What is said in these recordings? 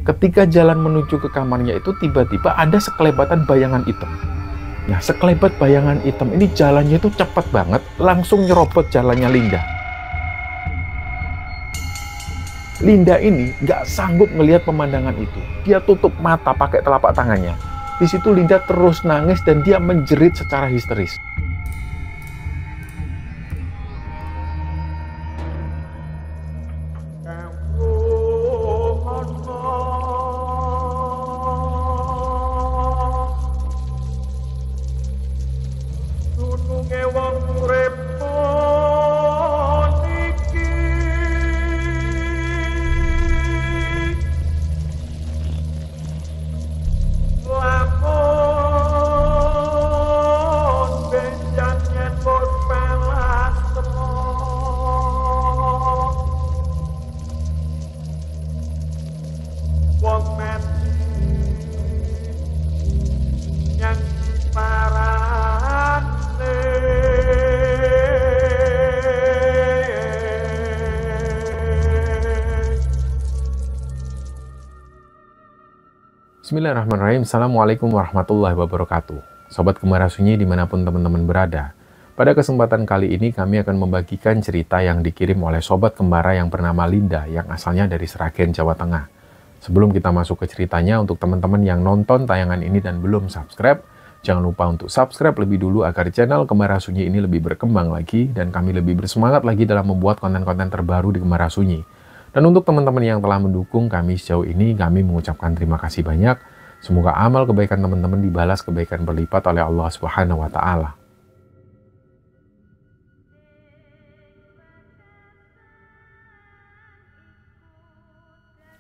Ketika jalan menuju ke kamarnya itu tiba-tiba ada sekelebatan bayangan hitam. Nah, sekelebat bayangan hitam ini jalannya itu cepat banget, langsung nyerobot jalannya Linda. Linda ini nggak sanggup melihat pemandangan itu. Dia tutup mata pakai telapak tangannya. Di situ Linda terus nangis dan dia menjerit secara histeris. Bismillahirrahmanirrahim. Assalamualaikum warahmatullahi wabarakatuh. Sobat Gemara Sunyi dimanapun teman-teman berada. Pada kesempatan kali ini kami akan membagikan cerita yang dikirim oleh Sobat Kembara yang bernama Linda yang asalnya dari Sragen, Jawa Tengah. Sebelum kita masuk ke ceritanya, untuk teman-teman yang nonton tayangan ini dan belum subscribe, jangan lupa untuk subscribe lebih dulu agar channel Gemara Sunyi ini lebih berkembang lagi dan kami lebih bersemangat lagi dalam membuat konten-konten terbaru di Gemara Sunyi. Dan untuk teman-teman yang telah mendukung kami sejauh ini, kami mengucapkan terima kasih banyak. Semoga amal kebaikan teman-teman dibalas kebaikan berlipat oleh Allah Subhanahu wa Ta'ala.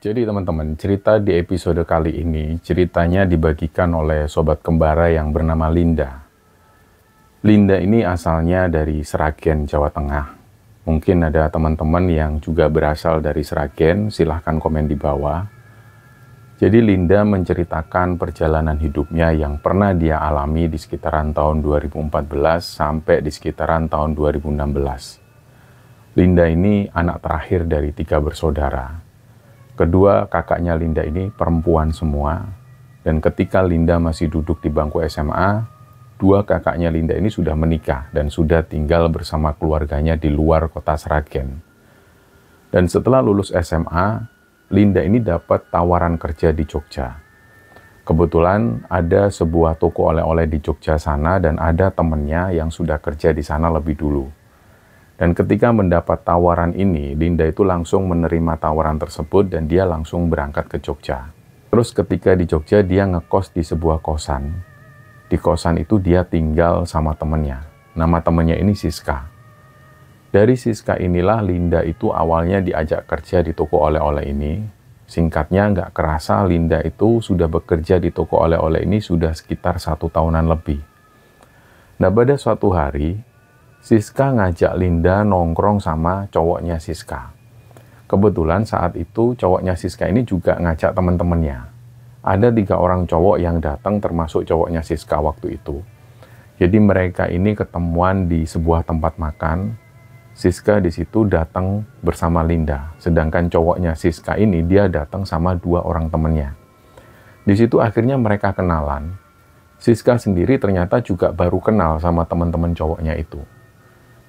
Jadi teman-teman, cerita di episode kali ini ceritanya dibagikan oleh Sobat Kembara yang bernama Linda. Linda ini asalnya dari Sragen, Jawa Tengah. Mungkin ada teman-teman yang juga berasal dari Sragen, silahkan komen di bawah. Jadi Linda menceritakan perjalanan hidupnya yang pernah dia alami di sekitaran tahun 2014 sampai di sekitaran tahun 2016. Linda ini anak terakhir dari 3 bersaudara. Kedua kakaknya Linda ini perempuan semua. Dan ketika Linda masih duduk di bangku SMA, 2 kakaknya Linda ini sudah menikah dan sudah tinggal bersama keluarganya di luar kota Sragen. Dan setelah lulus SMA, Linda ini dapat tawaran kerja di Jogja. Kebetulan ada sebuah toko oleh-oleh di Jogja sana dan ada temennya yang sudah kerja di sana lebih dulu. Dan ketika mendapat tawaran ini, Linda itu langsung menerima tawaran tersebut dan dia langsung berangkat ke Jogja. Terus ketika di Jogja dia ngekos di sebuah kosan. Di kosan itu dia tinggal sama temennya. Nama temennya ini Siska. Dari Siska inilah Linda itu awalnya diajak kerja di toko oleh-oleh ini. Singkatnya nggak kerasa Linda itu sudah bekerja di toko oleh-oleh ini sudah sekitar 1 tahunan lebih. Nah pada suatu hari, Siska ngajak Linda nongkrong sama cowoknya Siska. Kebetulan saat itu cowoknya Siska ini juga ngajak teman-temannya. Ada 3 orang cowok yang datang termasuk cowoknya Siska waktu itu. Jadi mereka ini ketemuan di sebuah tempat makan. Siska di situ datang bersama Linda. Sedangkan cowoknya Siska ini dia datang sama 2 orang temannya. Di situ akhirnya mereka kenalan. Siska sendiri ternyata juga baru kenal sama teman-teman cowoknya itu.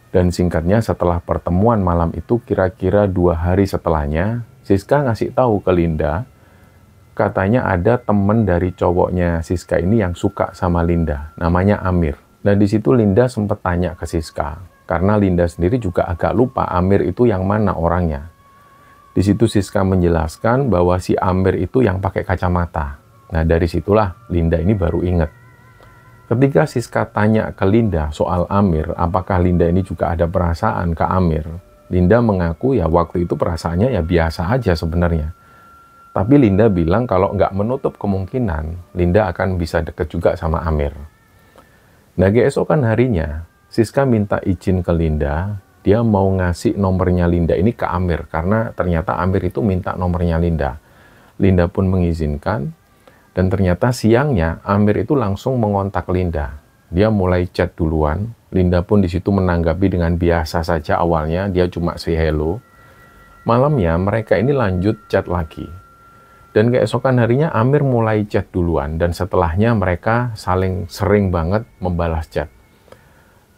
Dan singkatnya setelah pertemuan malam itu kira-kira 2 hari setelahnya, Siska ngasih tahu ke Linda, katanya ada temen dari cowoknya Siska ini yang suka sama Linda, namanya Amir. Dan di situ Linda sempat tanya ke Siska, karena Linda sendiri juga agak lupa Amir itu yang mana orangnya. Di situ Siska menjelaskan bahwa si Amir itu yang pakai kacamata. Nah dari situlah Linda ini baru ingat. Ketika Siska tanya ke Linda soal Amir, apakah Linda ini juga ada perasaan ke Amir? Linda mengaku ya waktu itu perasaannya ya biasa aja sebenarnya. Tapi Linda bilang kalau nggak menutup kemungkinan, Linda akan bisa deket juga sama Amir. Nah, keesokan harinya, Siska minta izin ke Linda, dia mau ngasih nomornya Linda ini ke Amir, karena ternyata Amir itu minta nomornya Linda. Linda pun mengizinkan, dan ternyata siangnya Amir itu langsung mengontak Linda. Dia mulai chat duluan, Linda pun di situ menanggapi dengan biasa saja awalnya, dia cuma say hello. Malamnya mereka ini lanjut chat lagi. Dan keesokan harinya Amir mulai chat duluan, dan setelahnya mereka saling sering banget membalas chat.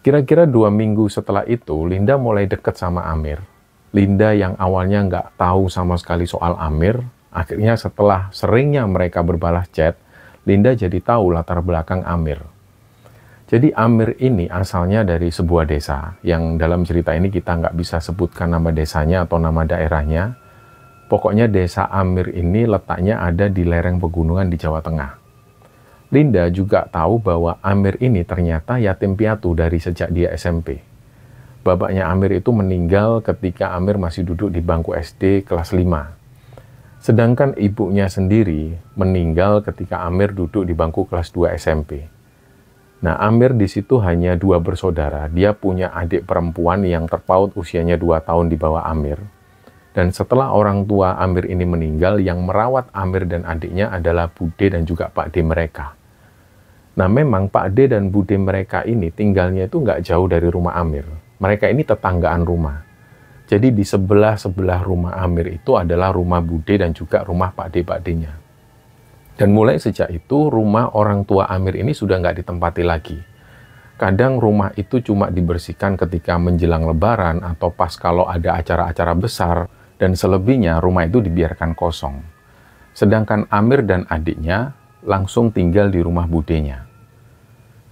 Kira-kira 2 minggu setelah itu, Linda mulai deket sama Amir. Linda yang awalnya nggak tahu sama sekali soal Amir, akhirnya setelah seringnya mereka berbalas chat, Linda jadi tahu latar belakang Amir. Jadi Amir ini asalnya dari sebuah desa, yang dalam cerita ini kita nggak bisa sebutkan nama desanya atau nama daerahnya. Pokoknya desa Amir ini letaknya ada di lereng pegunungan di Jawa Tengah. Linda juga tahu bahwa Amir ini ternyata yatim piatu dari sejak dia SMP. Bapaknya Amir itu meninggal ketika Amir masih duduk di bangku SD kelas 5. Sedangkan ibunya sendiri meninggal ketika Amir duduk di bangku kelas 2 SMP. Nah, Amir di situ hanya 2 bersaudara. Dia punya adik perempuan yang terpaut usianya 2 tahun di bawah Amir. Dan setelah orang tua Amir ini meninggal, yang merawat Amir dan adiknya adalah Bude dan juga Pak D mereka. Nah, memang Pak D dan Bude mereka ini tinggalnya itu nggak jauh dari rumah Amir. Mereka ini tetanggaan rumah. Jadi di sebelah-sebelah rumah Amir itu adalah rumah Bude dan juga rumah Pak D-Pak D-nya. Dan mulai sejak itu, rumah orang tua Amir ini sudah nggak ditempati lagi. Kadang rumah itu cuma dibersihkan ketika menjelang lebaran atau pas kalau ada acara-acara besar, dan selebihnya rumah itu dibiarkan kosong. Sedangkan Amir dan adiknya langsung tinggal di rumah budenya.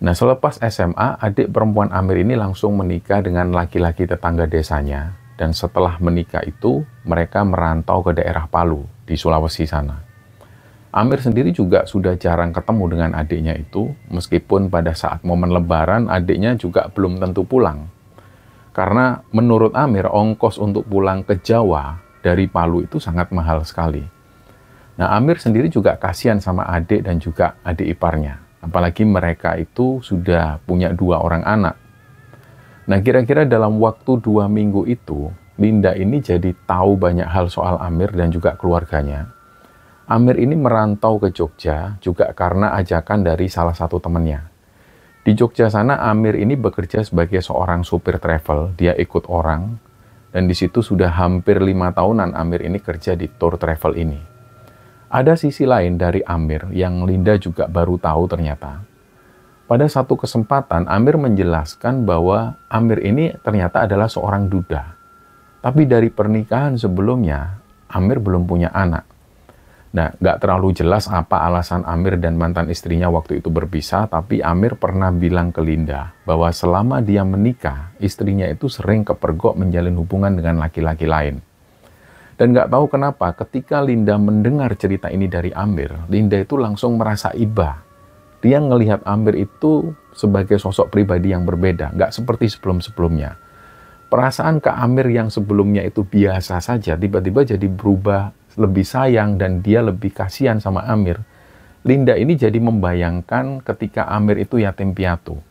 Nah, selepas SMA, adik perempuan Amir ini langsung menikah dengan laki-laki tetangga desanya. Dan setelah menikah itu, mereka merantau ke daerah Palu, di Sulawesi sana. Amir sendiri juga sudah jarang ketemu dengan adiknya itu, meskipun pada saat momen lebaran adiknya juga belum tentu pulang. Karena menurut Amir, ongkos untuk pulang ke Jawa dari Palu itu sangat mahal sekali. Nah, Amir sendiri juga kasihan sama adik dan juga adik iparnya. Apalagi mereka itu sudah punya 2 orang anak. Nah, kira-kira dalam waktu 2 minggu itu, Linda ini jadi tahu banyak hal soal Amir dan juga keluarganya. Amir ini merantau ke Jogja juga karena ajakan dari salah satu temannya. Di Jogja sana, Amir ini bekerja sebagai seorang supir travel. Dia ikut orang, dan di situ sudah hampir 5 tahunan Amir ini kerja di tour travel ini. Ada sisi lain dari Amir yang Linda juga baru tahu ternyata. Pada satu kesempatan, Amir menjelaskan bahwa Amir ini ternyata adalah seorang duda. Tapi dari pernikahan sebelumnya, Amir belum punya anak. Nah, nggak terlalu jelas apa alasan Amir dan mantan istrinya waktu itu berpisah, tapi Amir pernah bilang ke Linda bahwa selama dia menikah, istrinya itu sering kepergok menjalin hubungan dengan laki-laki lain. Dan nggak tahu kenapa, ketika Linda mendengar cerita ini dari Amir, Linda itu langsung merasa iba. Dia ngelihat Amir itu sebagai sosok pribadi yang berbeda, nggak seperti sebelum-sebelumnya. Perasaan ke Amir yang sebelumnya itu biasa saja, tiba-tiba jadi berubah, lebih sayang, dan dia lebih kasihan sama Amir. Linda ini jadi membayangkan ketika Amir itu yatim piatu.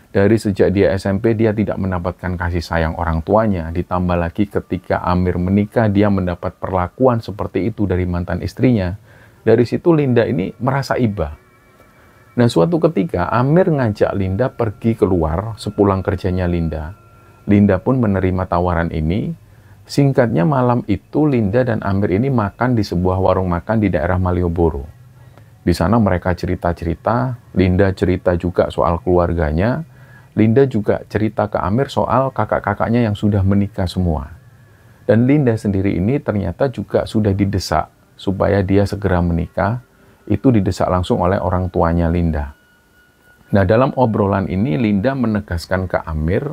Dari sejak dia SMP, dia tidak mendapatkan kasih sayang orang tuanya. Ditambah lagi ketika Amir menikah, dia mendapat perlakuan seperti itu dari mantan istrinya. Dari situ Linda ini merasa iba. Nah, suatu ketika Amir ngajak Linda pergi keluar sepulang kerjanya Linda. Linda pun menerima tawaran ini. Singkatnya, malam itu Linda dan Amir ini makan di sebuah warung makan di daerah Malioboro. Di sana mereka cerita-cerita, Linda cerita juga soal keluarganya, Linda juga cerita ke Amir soal kakak-kakaknya yang sudah menikah semua. Dan Linda sendiri ini ternyata juga sudah didesak supaya dia segera menikah, itu didesak langsung oleh orang tuanya Linda. Nah, dalam obrolan ini Linda menegaskan ke Amir,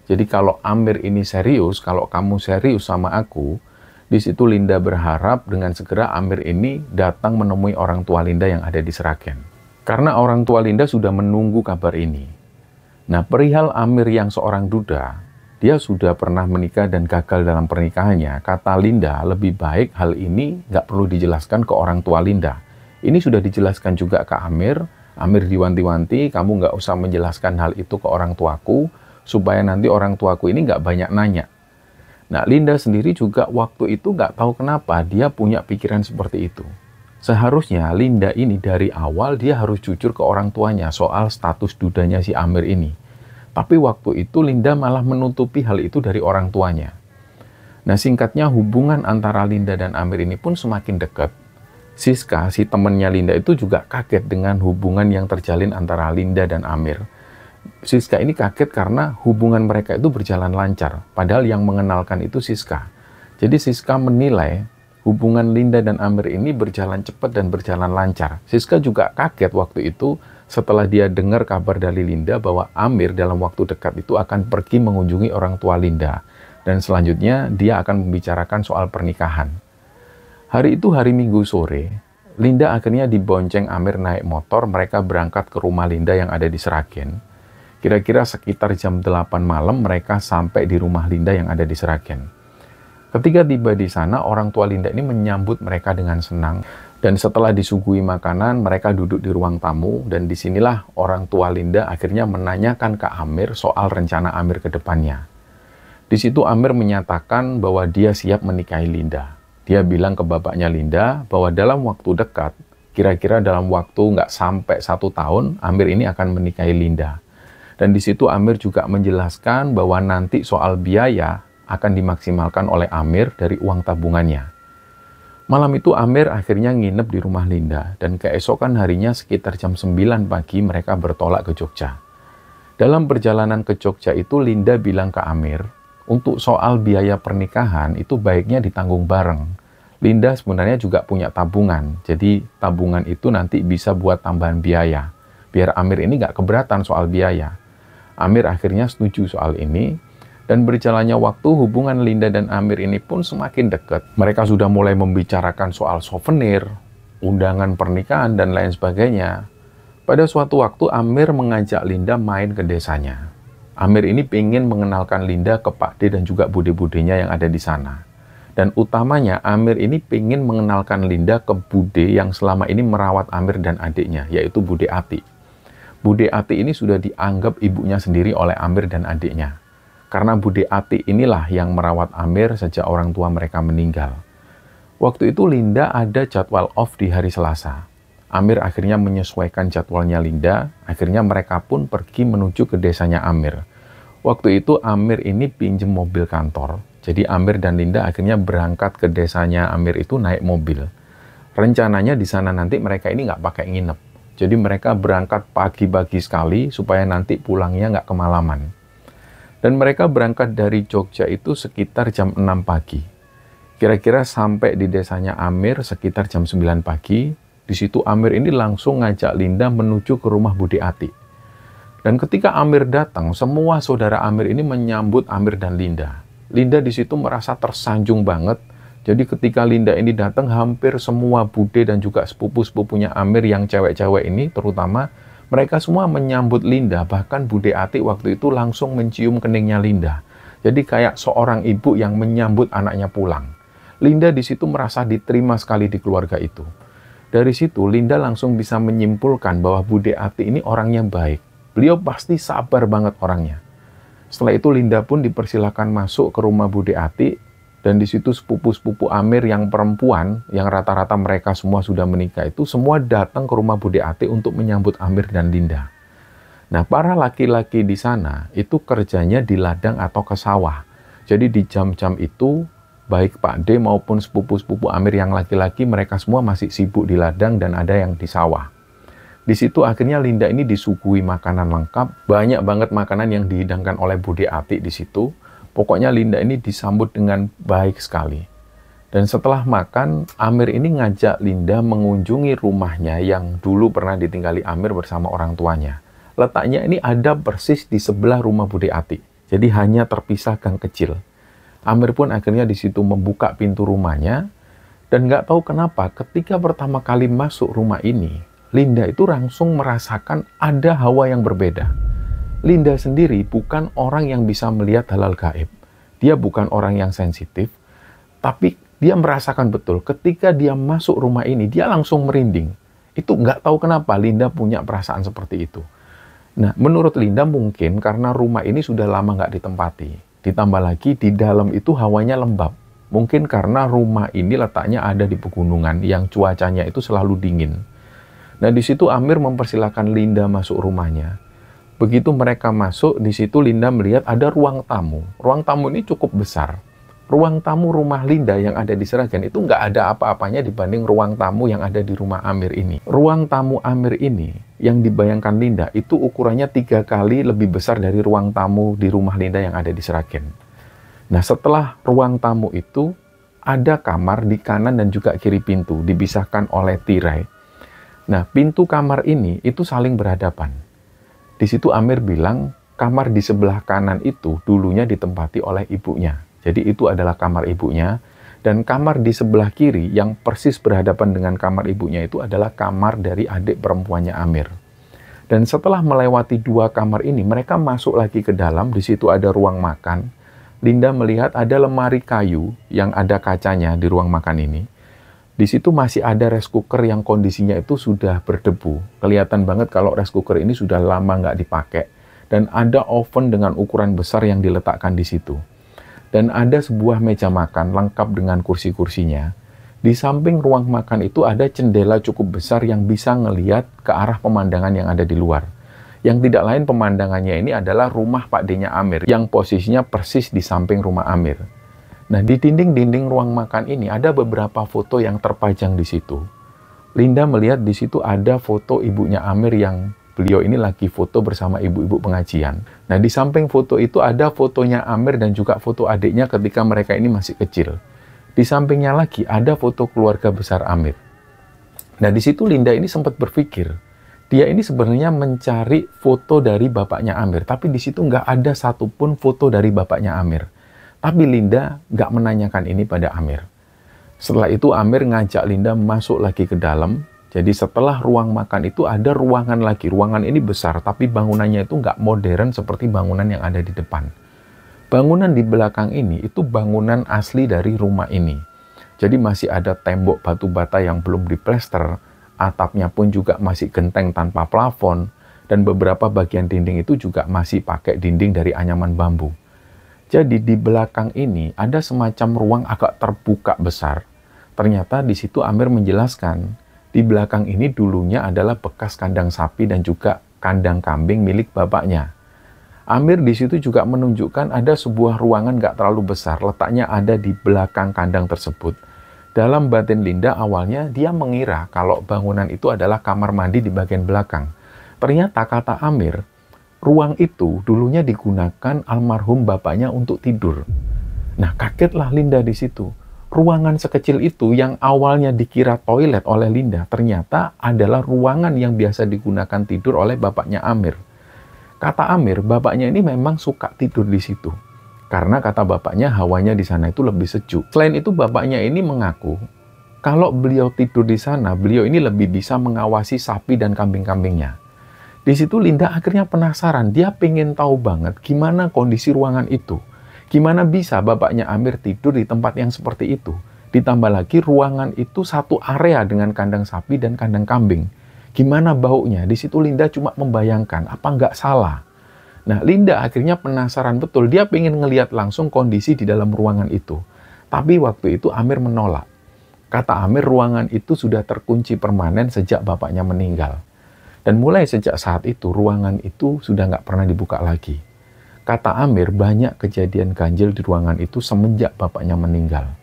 jadi kalau Amir ini serius, kalau kamu serius sama aku, di situ Linda berharap dengan segera Amir ini datang menemui orang tua Linda yang ada di Sragen. Karena orang tua Linda sudah menunggu kabar ini. Nah, perihal Amir yang seorang duda, dia sudah pernah menikah dan gagal dalam pernikahannya. Kata Linda, lebih baik hal ini nggak perlu dijelaskan ke orang tua Linda. Ini sudah dijelaskan juga ke Amir. Amir diwanti-wanti, kamu nggak usah menjelaskan hal itu ke orang tuaku, supaya nanti orang tuaku ini nggak banyak nanya. Nah, Linda sendiri juga waktu itu nggak tahu kenapa dia punya pikiran seperti itu. Seharusnya Linda ini dari awal dia harus jujur ke orang tuanya soal status dudanya si Amir ini. Tapi waktu itu Linda malah menutupi hal itu dari orang tuanya. Nah, singkatnya hubungan antara Linda dan Amir ini pun semakin dekat. Siska, si temannya Linda itu juga kaget dengan hubungan yang terjalin antara Linda dan Amir. Siska ini kaget karena hubungan mereka itu berjalan lancar, padahal yang mengenalkan itu Siska. Jadi Siska menilai hubungan Linda dan Amir ini berjalan cepat dan berjalan lancar. Siska juga kaget waktu itu setelah dia dengar kabar dari Linda bahwa Amir dalam waktu dekat itu akan pergi mengunjungi orang tua Linda. Dan selanjutnya dia akan membicarakan soal pernikahan. Hari itu hari Minggu sore, Linda akhirnya dibonceng Amir naik motor, mereka berangkat ke rumah Linda yang ada di Sragen. Kira-kira sekitar jam 8 malam mereka sampai di rumah Linda yang ada di Sragen. Ketika tiba di sana, orang tua Linda ini menyambut mereka dengan senang. Dan setelah disuguhi makanan, mereka duduk di ruang tamu, dan disinilah orang tua Linda akhirnya menanyakan ke Amir soal rencana Amir ke depannya. Di situ Amir menyatakan bahwa dia siap menikahi Linda. Dia bilang ke bapaknya Linda bahwa dalam waktu dekat, kira-kira dalam waktu nggak sampai 1 tahun, Amir ini akan menikahi Linda. Dan di situ Amir juga menjelaskan bahwa nanti soal biaya akan dimaksimalkan oleh Amir dari uang tabungannya. Malam itu Amir akhirnya nginep di rumah Linda, dan keesokan harinya sekitar jam 9 pagi mereka bertolak ke Jogja. Dalam perjalanan ke Jogja itu Linda bilang ke Amir, untuk soal biaya pernikahan itu baiknya ditanggung bareng. Linda sebenarnya juga punya tabungan, jadi tabungan itu nanti bisa buat tambahan biaya. Biar Amir ini nggak keberatan soal biaya. Amir akhirnya setuju soal ini, dan berjalannya waktu hubungan Linda dan Amir ini pun semakin dekat. Mereka sudah mulai membicarakan soal souvenir, undangan pernikahan, dan lain sebagainya. Pada suatu waktu Amir mengajak Linda main ke desanya. Amir ini ingin mengenalkan Linda ke Pak D dan juga bude-budenya yang ada di sana. Dan utamanya Amir ini ingin mengenalkan Linda ke Bude yang selama ini merawat Amir dan adiknya, yaitu Bude Ati. Bude Ati ini sudah dianggap ibunya sendiri oleh Amir dan adiknya. Karena Bude Ati inilah yang merawat Amir sejak orang tua mereka meninggal. Waktu itu Linda ada jadwal off di hari Selasa. Amir akhirnya menyesuaikan jadwalnya Linda, akhirnya mereka pun pergi menuju ke desanya Amir. Waktu itu Amir ini pinjem mobil kantor, jadi Amir dan Linda akhirnya berangkat ke desanya Amir itu naik mobil. Rencananya di sana nanti mereka ini nggak pakai nginep, jadi mereka berangkat pagi-pagi sekali supaya nanti pulangnya nggak kemalaman. Dan mereka berangkat dari Jogja itu sekitar jam 6 pagi. Kira-kira sampai di desanya Amir sekitar jam 9 pagi. Di situ Amir ini langsung ngajak Linda menuju ke rumah Bude Ati. Dan ketika Amir datang, semua saudara Amir ini menyambut Amir dan Linda. Linda di situ merasa tersanjung banget. Jadi ketika Linda ini datang, hampir semua Bude dan juga sepupu-sepupunya Amir yang cewek-cewek ini terutama, mereka semua menyambut Linda. Bahkan Bude Ati waktu itu langsung mencium keningnya Linda. Jadi kayak seorang ibu yang menyambut anaknya pulang. Linda di situ merasa diterima sekali di keluarga itu. Dari situ, Linda langsung bisa menyimpulkan bahwa Bude Ati ini orangnya baik. Beliau pasti sabar banget orangnya. Setelah itu, Linda pun dipersilakan masuk ke rumah Bude Ati, dan di situ sepupu-sepupu Amir yang perempuan, yang rata-rata mereka semua sudah menikah itu, semua datang ke rumah Bude Ati untuk menyambut Amir dan Linda. Nah, para laki-laki di sana itu kerjanya di ladang atau ke sawah. Jadi di jam-jam itu, baik Pak D maupun sepupu-sepupu Amir yang laki-laki, mereka semua masih sibuk di ladang dan ada yang di sawah. Di situ akhirnya Linda ini disuguhi makanan lengkap, banyak banget makanan yang dihidangkan oleh Bude Ati di situ. Pokoknya Linda ini disambut dengan baik sekali. Dan setelah makan, Amir ini ngajak Linda mengunjungi rumahnya yang dulu pernah ditinggali Amir bersama orang tuanya. Letaknya ini ada persis di sebelah rumah Bude Ati, jadi hanya terpisah gang kecil. Amir pun akhirnya di situ membuka pintu rumahnya, dan nggak tahu kenapa ketika pertama kali masuk rumah ini, Linda itu langsung merasakan ada hawa yang berbeda. Linda sendiri bukan orang yang bisa melihat hal-hal gaib. Dia bukan orang yang sensitif, tapi dia merasakan betul ketika dia masuk rumah ini, dia langsung merinding. Itu nggak tahu kenapa Linda punya perasaan seperti itu. Nah, menurut Linda mungkin karena rumah ini sudah lama nggak ditempati. Ditambah lagi di dalam itu hawanya lembab. Mungkin karena rumah ini letaknya ada di pegunungan yang cuacanya itu selalu dingin. Nah, di situ Amir mempersilahkan Linda masuk rumahnya. Begitu mereka masuk, di situ Linda melihat ada ruang tamu. Ruang tamu ini cukup besar. ruang tamu rumah Linda yang ada di Sragen itu nggak ada apa-apanya dibanding ruang tamu yang ada di rumah Amir ini. Ruang tamu Amir ini yang dibayangkan Linda itu ukurannya 3 kali lebih besar dari ruang tamu di rumah Linda yang ada di Sragen. Nah, setelah ruang tamu itu ada kamar di kanan dan juga kiri pintu, dipisahkan oleh tirai. Nah, pintu kamar ini itu saling berhadapan. Di situ Amir bilang kamar di sebelah kanan itu dulunya ditempati oleh ibunya. Jadi itu adalah kamar ibunya, dan kamar di sebelah kiri yang persis berhadapan dengan kamar ibunya itu adalah kamar dari adik perempuannya Amir. Dan setelah melewati 2 kamar ini, mereka masuk lagi ke dalam, di situ ada ruang makan. Linda melihat ada lemari kayu yang ada kacanya di ruang makan ini. Di situ masih ada rice cooker yang kondisinya itu sudah berdebu. Kelihatan banget kalau rice cooker ini sudah lama nggak dipakai. Dan ada oven dengan ukuran besar yang diletakkan di situ. Dan ada sebuah meja makan lengkap dengan kursi-kursinya. Di samping ruang makan itu ada jendela cukup besar yang bisa ngelihat ke arah pemandangan yang ada di luar. Yang tidak lain pemandangannya ini adalah rumah Pak D-nya Amir, yang posisinya persis di samping rumah Amir. Nah, di dinding-dinding ruang makan ini ada beberapa foto yang terpajang di situ. Linda melihat di situ ada foto ibunya Amir yang beliau ini lagi foto bersama ibu-ibu pengajian. Nah, di samping foto itu ada fotonya Amir dan juga foto adiknya ketika mereka ini masih kecil. Di sampingnya lagi ada foto keluarga besar Amir. Nah, di situ Linda ini sempat berpikir, dia ini sebenarnya mencari foto dari bapaknya Amir, tapi di situ nggak ada satupun foto dari bapaknya Amir. Tapi Linda nggak menanyakan ini pada Amir. Setelah itu Amir ngajak Linda masuk lagi ke dalam. Jadi setelah ruang makan itu ada ruangan lagi. Ruangan ini besar, tapi bangunannya itu nggak modern seperti bangunan yang ada di depan. Bangunan di belakang ini itu bangunan asli dari rumah ini. Jadi masih ada tembok batu bata yang belum diplester, atapnya pun juga masih genteng tanpa plafon, dan beberapa bagian dinding itu juga masih pakai dinding dari anyaman bambu. Jadi di belakang ini ada semacam ruang agak terbuka besar. Ternyata di situ Amir menjelaskan, di belakang ini dulunya adalah bekas kandang sapi dan juga kandang kambing milik bapaknya. Amir di situ juga menunjukkan ada sebuah ruangan nggak terlalu besar, letaknya ada di belakang kandang tersebut. Dalam batin Linda awalnya dia mengira kalau bangunan itu adalah kamar mandi di bagian belakang. Ternyata kata Amir, ruang itu dulunya digunakan almarhum bapaknya untuk tidur. Nah, kagetlah Linda di situ. Ruangan sekecil itu yang awalnya dikira toilet oleh Linda, ternyata adalah ruangan yang biasa digunakan tidur oleh bapaknya Amir. Kata Amir, bapaknya ini memang suka tidur di situ. Karena kata bapaknya hawanya di sana itu lebih sejuk. Selain itu bapaknya ini mengaku, kalau beliau tidur di sana, beliau ini lebih bisa mengawasi sapi dan kambing-kambingnya. Di situ Linda akhirnya penasaran, dia pengen tahu banget gimana kondisi ruangan itu. Gimana bisa bapaknya Amir tidur di tempat yang seperti itu? Ditambah lagi ruangan itu satu area dengan kandang sapi dan kandang kambing. Gimana baunya? Di situ Linda cuma membayangkan, apa nggak salah? Nah, Linda akhirnya penasaran betul. Dia pengen ngelihat langsung kondisi di dalam ruangan itu. Tapi waktu itu Amir menolak. Kata Amir, ruangan itu sudah terkunci permanen sejak bapaknya meninggal. Dan mulai sejak saat itu, ruangan itu sudah nggak pernah dibuka lagi. Kata Amir, banyak kejadian ganjil di ruangan itu semenjak bapaknya meninggal.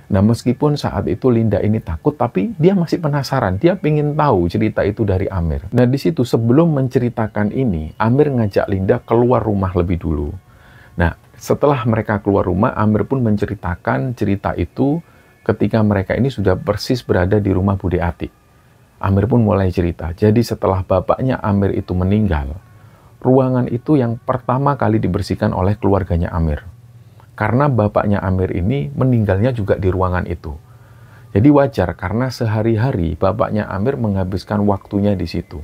Nah, meskipun saat itu Linda ini takut, tapi dia masih penasaran. Dia ingin tahu cerita itu dari Amir. Nah, di situ sebelum menceritakan ini, Amir ngajak Linda keluar rumah lebih dulu. Nah, setelah mereka keluar rumah, Amir pun menceritakan cerita itu ketika mereka ini sudah persis berada di rumah Bude Ati. Amir pun mulai cerita. Jadi setelah bapaknya Amir itu meninggal, ruangan itu yang pertama kali dibersihkan oleh keluarganya Amir. Karena bapaknya Amir ini meninggalnya juga di ruangan itu. Jadi wajar karena sehari-hari bapaknya Amir menghabiskan waktunya di situ.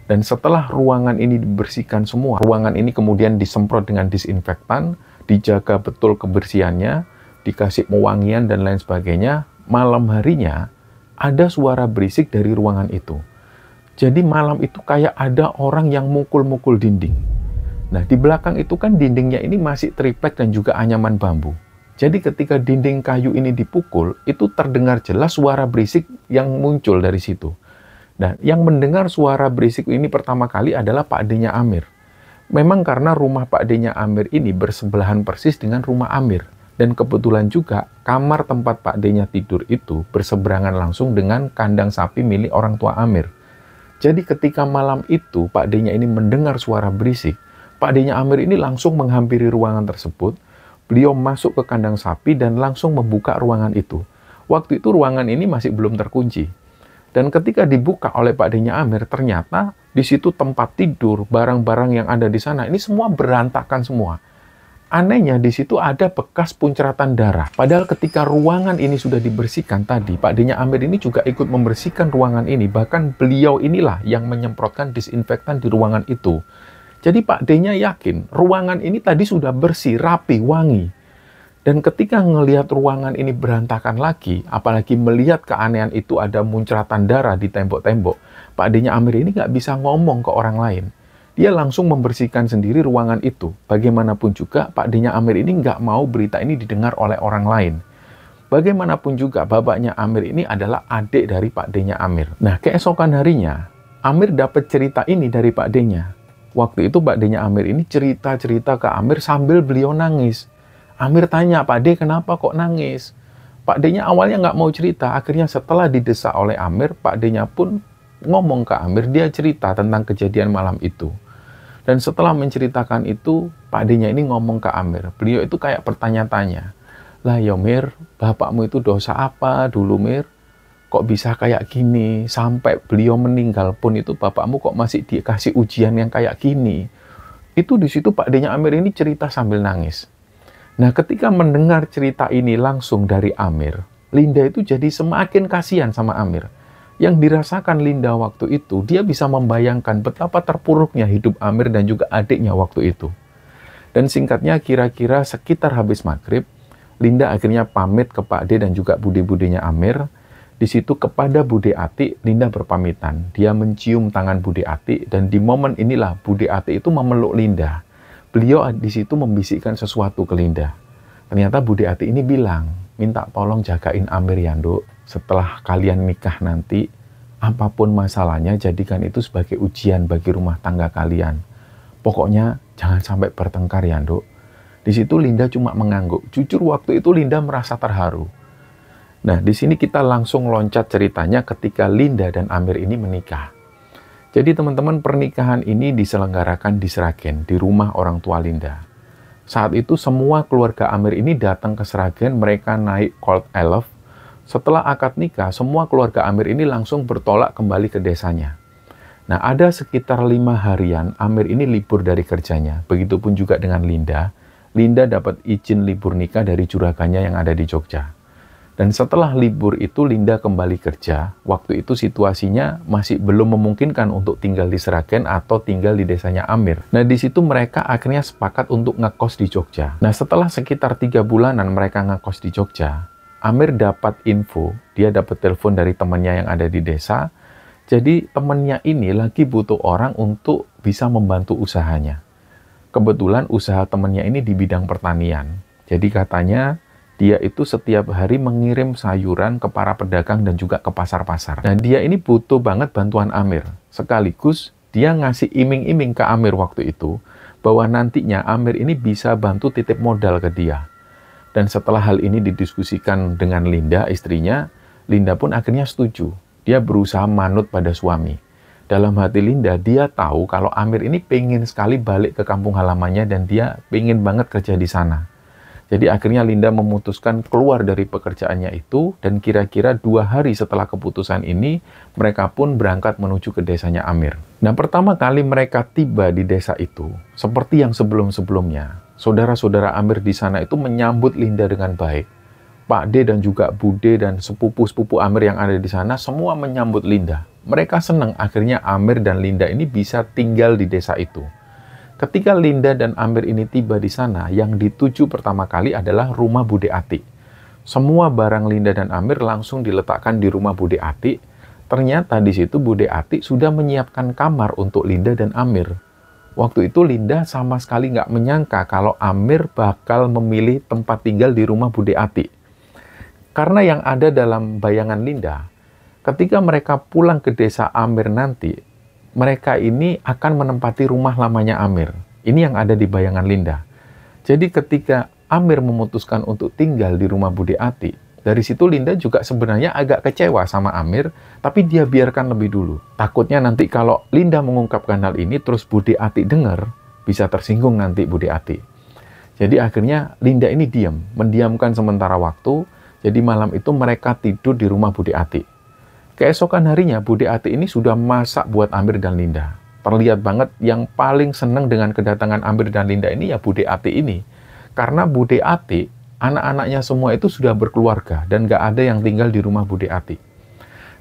Dan setelah ruangan ini dibersihkan semua, ruangan ini kemudian disemprot dengan disinfektan, dijaga betul kebersihannya, dikasih pewangian dan lain sebagainya, malam harinya ada suara berisik dari ruangan itu. Jadi malam itu kayak ada orang yang mukul-mukul dinding. Nah, di belakang itu kan dindingnya ini masih triplek dan juga anyaman bambu. Jadi ketika dinding kayu ini dipukul, itu terdengar jelas suara berisik yang muncul dari situ. Nah, yang mendengar suara berisik ini pertama kali adalah Pak D-nya Amir. Memang karena rumah Pak D-nya Amir ini bersebelahan persis dengan rumah Amir. Dan kebetulan juga kamar tempat Pak D-nya tidur itu berseberangan langsung dengan kandang sapi milik orang tua Amir. Jadi ketika malam itu Pak D-nya ini mendengar suara berisik, Pak D-nya Amir ini langsung menghampiri ruangan tersebut. Beliau masuk ke kandang sapi dan langsung membuka ruangan itu. Waktu itu ruangan ini masih belum terkunci. Dan ketika dibuka oleh Pak D-nya Amir, ternyata di situ tempat tidur, barang-barang yang ada di sana, ini semua berantakan semua. Anehnya di situ ada bekas puncratan darah. Padahal ketika ruangan ini sudah dibersihkan tadi, Pak D-nya Amir ini juga ikut membersihkan ruangan ini. Bahkan beliau inilah yang menyemprotkan disinfektan di ruangan itu. Jadi Pak D-nya yakin ruangan ini tadi sudah bersih, rapi, wangi. Dan ketika ngelihat ruangan ini berantakan lagi, apalagi melihat keanehan itu ada muncratan darah di tembok-tembok, Pak D-nya Amir ini nggak bisa ngomong ke orang lain. Dia langsung membersihkan sendiri ruangan itu. Bagaimanapun juga, Pak D-nya Amir ini nggak mau berita ini didengar oleh orang lain. Bagaimanapun juga, bapaknya Amir ini adalah adik dari Pak D-nya Amir. Nah, keesokan harinya, Amir dapat cerita ini dari Pak D-nya. Waktu itu Pak D-nya Amir ini cerita-cerita ke Amir sambil beliau nangis. Amir tanya, Pak D kenapa kok nangis? Pak D-nya awalnya nggak mau cerita. Akhirnya setelah didesak oleh Amir, Pak D-nya pun ngomong ke Amir, dia cerita tentang kejadian malam itu. Dan setelah menceritakan itu, Pak D-nya ini ngomong ke Amir. Beliau itu kayak bertanya-tanya. Lah ya Mir, bapakmu itu dosa apa dulu Mir? Kok bisa kayak gini? Sampai beliau meninggal pun itu bapakmu kok masih dikasih ujian yang kayak gini? Itu di situ Pak D-nya Amir ini cerita sambil nangis. Nah ketika mendengar cerita ini langsung dari Amir, Linda itu jadi semakin kasihan sama Amir. Yang dirasakan Linda waktu itu, dia bisa membayangkan betapa terpuruknya hidup Amir dan juga adiknya waktu itu. Dan singkatnya, kira-kira sekitar habis maghrib, Linda akhirnya pamit ke Pak D dan juga bude-budenya Amir. Di situ kepada Bude Ati, Linda berpamitan. Dia mencium tangan Bude Ati, dan di momen inilah Bude Ati itu memeluk Linda. Beliau di situ membisikkan sesuatu ke Linda. Ternyata Bude Ati ini bilang, minta tolong jagain Amir ya, Nduk. Setelah kalian nikah nanti, apapun masalahnya, jadikan itu sebagai ujian bagi rumah tangga kalian. Pokoknya, jangan sampai bertengkar ya, Nduk. Di situ Linda cuma mengangguk. Jujur waktu itu Linda merasa terharu. Nah, di sini kita langsung loncat ceritanya ketika Linda dan Amir ini menikah. Jadi teman-teman, pernikahan ini diselenggarakan di Sragen, di rumah orang tua Linda. Saat itu semua keluarga Amir ini datang ke Sragen, mereka naik Colt Elf. Setelah akad nikah, semua keluarga Amir ini langsung bertolak kembali ke desanya. Nah, ada sekitar 5 harian Amir ini libur dari kerjanya. Begitupun juga dengan Linda. Linda dapat izin libur nikah dari juragannya yang ada di Jogja. Dan setelah libur itu Linda kembali kerja. Waktu itu situasinya masih belum memungkinkan untuk tinggal di Sragen atau tinggal di desanya Amir. Nah, di situ mereka akhirnya sepakat untuk ngekos di Jogja. Nah, setelah sekitar 3 bulanan mereka ngekos di Jogja, Amir dapat info, dia dapat telepon dari temannya yang ada di desa. Jadi temannya ini lagi butuh orang untuk bisa membantu usahanya. Kebetulan usaha temannya ini di bidang pertanian. Jadi katanya dia itu setiap hari mengirim sayuran ke para pedagang dan juga ke pasar-pasar. Nah dia ini butuh banget bantuan Amir. Sekaligus dia ngasih iming-iming ke Amir waktu itu, bahwa nantinya Amir ini bisa bantu titip modal ke dia. Dan setelah hal ini didiskusikan dengan Linda, istrinya, Linda pun akhirnya setuju. Dia berusaha manut pada suami. Dalam hati Linda, dia tahu kalau Amir ini pengen sekali balik ke kampung halamannya dan dia pengen banget kerja di sana. Jadi akhirnya Linda memutuskan keluar dari pekerjaannya itu, dan kira-kira 2 hari setelah keputusan ini, mereka pun berangkat menuju ke desanya Amir. Nah, pertama kali mereka tiba di desa itu, seperti yang sebelum-sebelumnya, saudara-saudara Amir di sana itu menyambut Linda dengan baik. Pak D dan juga Bude dan sepupu-sepupu Amir yang ada di sana semua menyambut Linda. Mereka senang akhirnya Amir dan Linda ini bisa tinggal di desa itu. Ketika Linda dan Amir ini tiba di sana, yang dituju pertama kali adalah rumah Bude Ati. Semua barang Linda dan Amir langsung diletakkan di rumah Bude Ati. Ternyata di situ Bude Ati sudah menyiapkan kamar untuk Linda dan Amir. Waktu itu Linda sama sekali nggak menyangka kalau Amir bakal memilih tempat tinggal di rumah Bude Ati. Karena yang ada dalam bayangan Linda, ketika mereka pulang ke desa Amir nanti, mereka ini akan menempati rumah lamanya Amir. Ini yang ada di bayangan Linda. Jadi ketika Amir memutuskan untuk tinggal di rumah Bude Ati, dari situ Linda juga sebenarnya agak kecewa sama Amir, tapi dia biarkan lebih dulu. Takutnya nanti kalau Linda mengungkapkan hal ini, terus Bude Ati dengar, bisa tersinggung nanti Bude Ati. Jadi akhirnya Linda ini diam, mendiamkan sementara waktu. Jadi malam itu mereka tidur di rumah Bude Ati. Keesokan harinya Bude Ati ini sudah masak buat Amir dan Linda. Terlihat banget yang paling senang dengan kedatangan Amir dan Linda ini ya Bude Ati ini. Karena Bude Ati, anak-anaknya semua itu sudah berkeluarga dan gak ada yang tinggal di rumah Bude Ati.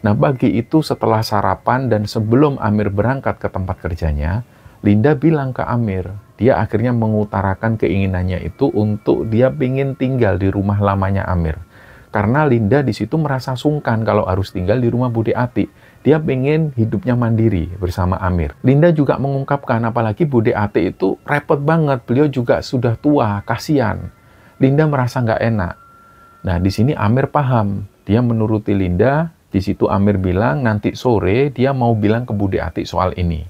Nah, pagi itu setelah sarapan dan sebelum Amir berangkat ke tempat kerjanya, Linda bilang ke Amir, dia akhirnya mengutarakan keinginannya itu untuk dia ingin tinggal di rumah lamanya Amir. Karena Linda di situ merasa sungkan kalau harus tinggal di rumah Bude Ati. Dia pengen hidupnya mandiri bersama Amir. Linda juga mengungkapkan apalagi Bude Ati itu repot banget, beliau juga sudah tua, kasihan. Linda merasa nggak enak. Nah, di sini Amir paham. Dia menuruti Linda. Di situ Amir bilang nanti sore dia mau bilang ke Bude Ati soal ini.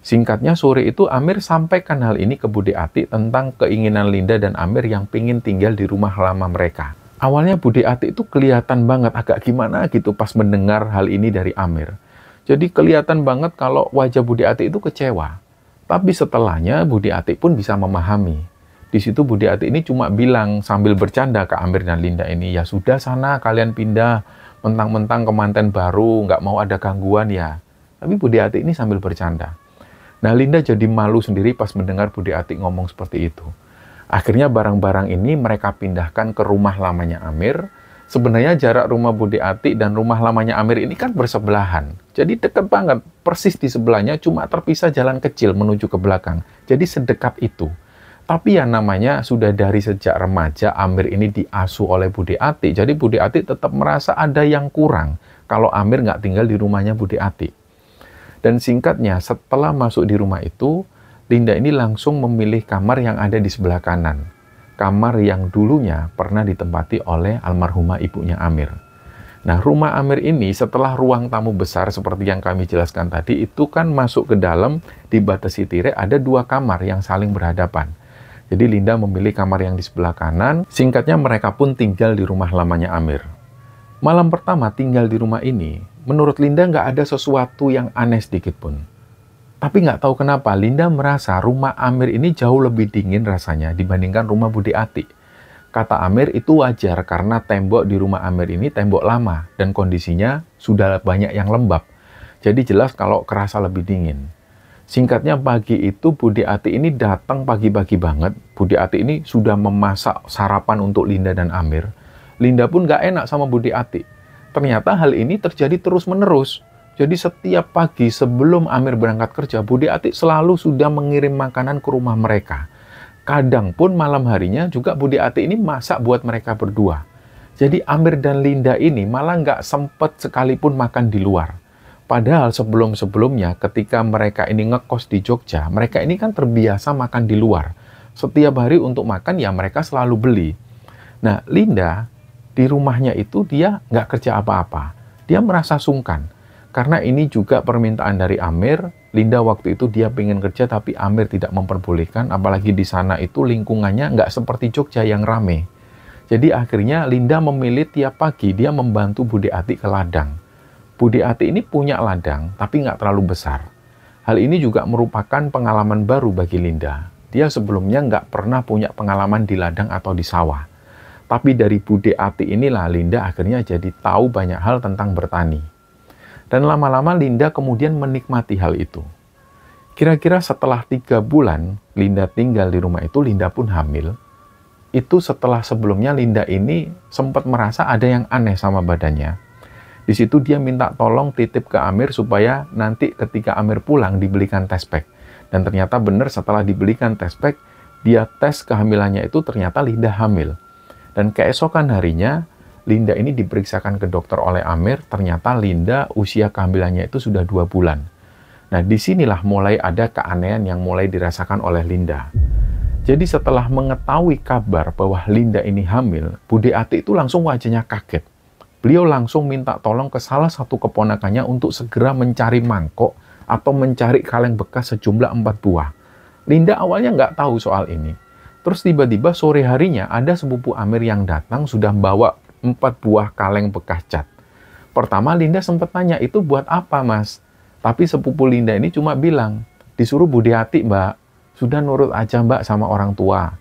Singkatnya sore itu Amir sampaikan hal ini ke Bude Ati tentang keinginan Linda dan Amir yang pengen tinggal di rumah lama mereka. Awalnya Bude Ati itu kelihatan banget agak gimana gitu pas mendengar hal ini dari Amir. Jadi kelihatan banget kalau wajah Bude Ati itu kecewa. Tapi setelahnya Bude Ati pun bisa memahami. Di situ Bude Ati ini cuma bilang sambil bercanda ke Amir dan Linda ini, ya sudah sana kalian pindah, mentang-mentang kemanten baru, nggak mau ada gangguan ya. Tapi Bude Ati ini sambil bercanda. Nah, Linda jadi malu sendiri pas mendengar Bude Ati ngomong seperti itu. Akhirnya barang-barang ini mereka pindahkan ke rumah lamanya Amir. Sebenarnya jarak rumah Bude Ati dan rumah lamanya Amir ini kan bersebelahan. Jadi dekat banget, persis di sebelahnya cuma terpisah jalan kecil menuju ke belakang. Jadi sedekat itu. Tapi ya namanya sudah dari sejak remaja Amir ini diasuh oleh Bude Ati. Jadi Bude Ati tetap merasa ada yang kurang kalau Amir nggak tinggal di rumahnya Bude Ati. Dan singkatnya setelah masuk di rumah itu, Linda ini langsung memilih kamar yang ada di sebelah kanan. Kamar yang dulunya pernah ditempati oleh almarhumah ibunya Amir. Nah, rumah Amir ini setelah ruang tamu besar seperti yang kami jelaskan tadi, itu kan masuk ke dalam dibatasi tirai ada 2 kamar yang saling berhadapan. Jadi Linda memilih kamar yang di sebelah kanan. Singkatnya mereka pun tinggal di rumah lamanya Amir. Malam pertama tinggal di rumah ini, menurut Linda nggak ada sesuatu yang aneh sedikit pun. Tapi nggak tahu kenapa Linda merasa rumah Amir ini jauh lebih dingin rasanya dibandingkan rumah Bude Ati. Kata Amir itu wajar karena tembok di rumah Amir ini tembok lama dan kondisinya sudah banyak yang lembab. Jadi jelas kalau kerasa lebih dingin. Singkatnya pagi itu Bude Ati ini datang pagi-pagi banget. Bude Ati ini sudah memasak sarapan untuk Linda dan Amir. Linda pun gak enak sama Bude Ati. Ternyata hal ini terjadi terus-menerus. Jadi setiap pagi sebelum Amir berangkat kerja, Bude Ati selalu sudah mengirim makanan ke rumah mereka. Kadang pun malam harinya juga Bude Ati ini masak buat mereka berdua. Jadi Amir dan Linda ini malah gak sempet sekalipun makan di luar. Padahal sebelum-sebelumnya ketika mereka ini ngekos di Jogja, mereka ini kan terbiasa makan di luar. Setiap hari untuk makan ya mereka selalu beli. Nah, Linda di rumahnya itu dia nggak kerja apa-apa. Dia merasa sungkan. Karena ini juga permintaan dari Amir. Linda waktu itu dia pengen kerja tapi Amir tidak memperbolehkan. Apalagi di sana itu lingkungannya nggak seperti Jogja yang rame. Jadi akhirnya Linda memilih tiap pagi dia membantu Bude Ati ke ladang. Bude Ati ini punya ladang, tapi nggak terlalu besar. Hal ini juga merupakan pengalaman baru bagi Linda. Dia sebelumnya nggak pernah punya pengalaman di ladang atau di sawah. Tapi dari Bude Ati inilah Linda akhirnya jadi tahu banyak hal tentang bertani. Dan lama-lama Linda kemudian menikmati hal itu. Kira-kira setelah 3 bulan Linda tinggal di rumah itu, Linda pun hamil. Itu setelah sebelumnya Linda ini sempat merasa ada yang aneh sama badannya. Di situ dia minta tolong titip ke Amir supaya nanti ketika Amir pulang dibelikan test pack. Dan ternyata benar setelah dibelikan test pack, dia tes kehamilannya itu ternyata Linda hamil. Dan keesokan harinya, Linda ini diperiksakan ke dokter oleh Amir, ternyata Linda usia kehamilannya itu sudah 2 bulan. Nah, disinilah mulai ada keanehan yang mulai dirasakan oleh Linda. Jadi setelah mengetahui kabar bahwa Linda ini hamil, Bude Ati itu langsung wajahnya kaget. Beliau langsung minta tolong ke salah satu keponakannya untuk segera mencari mangkok atau mencari kaleng bekas sejumlah 4 buah. Linda awalnya nggak tahu soal ini. Terus tiba-tiba sore harinya ada sepupu Amir yang datang sudah bawa 4 buah kaleng bekas cat. Pertama Linda sempat tanya, itu buat apa mas? Tapi sepupu Linda ini cuma bilang, disuruh budi hati mbak, sudah nurut aja mbak sama orang tua.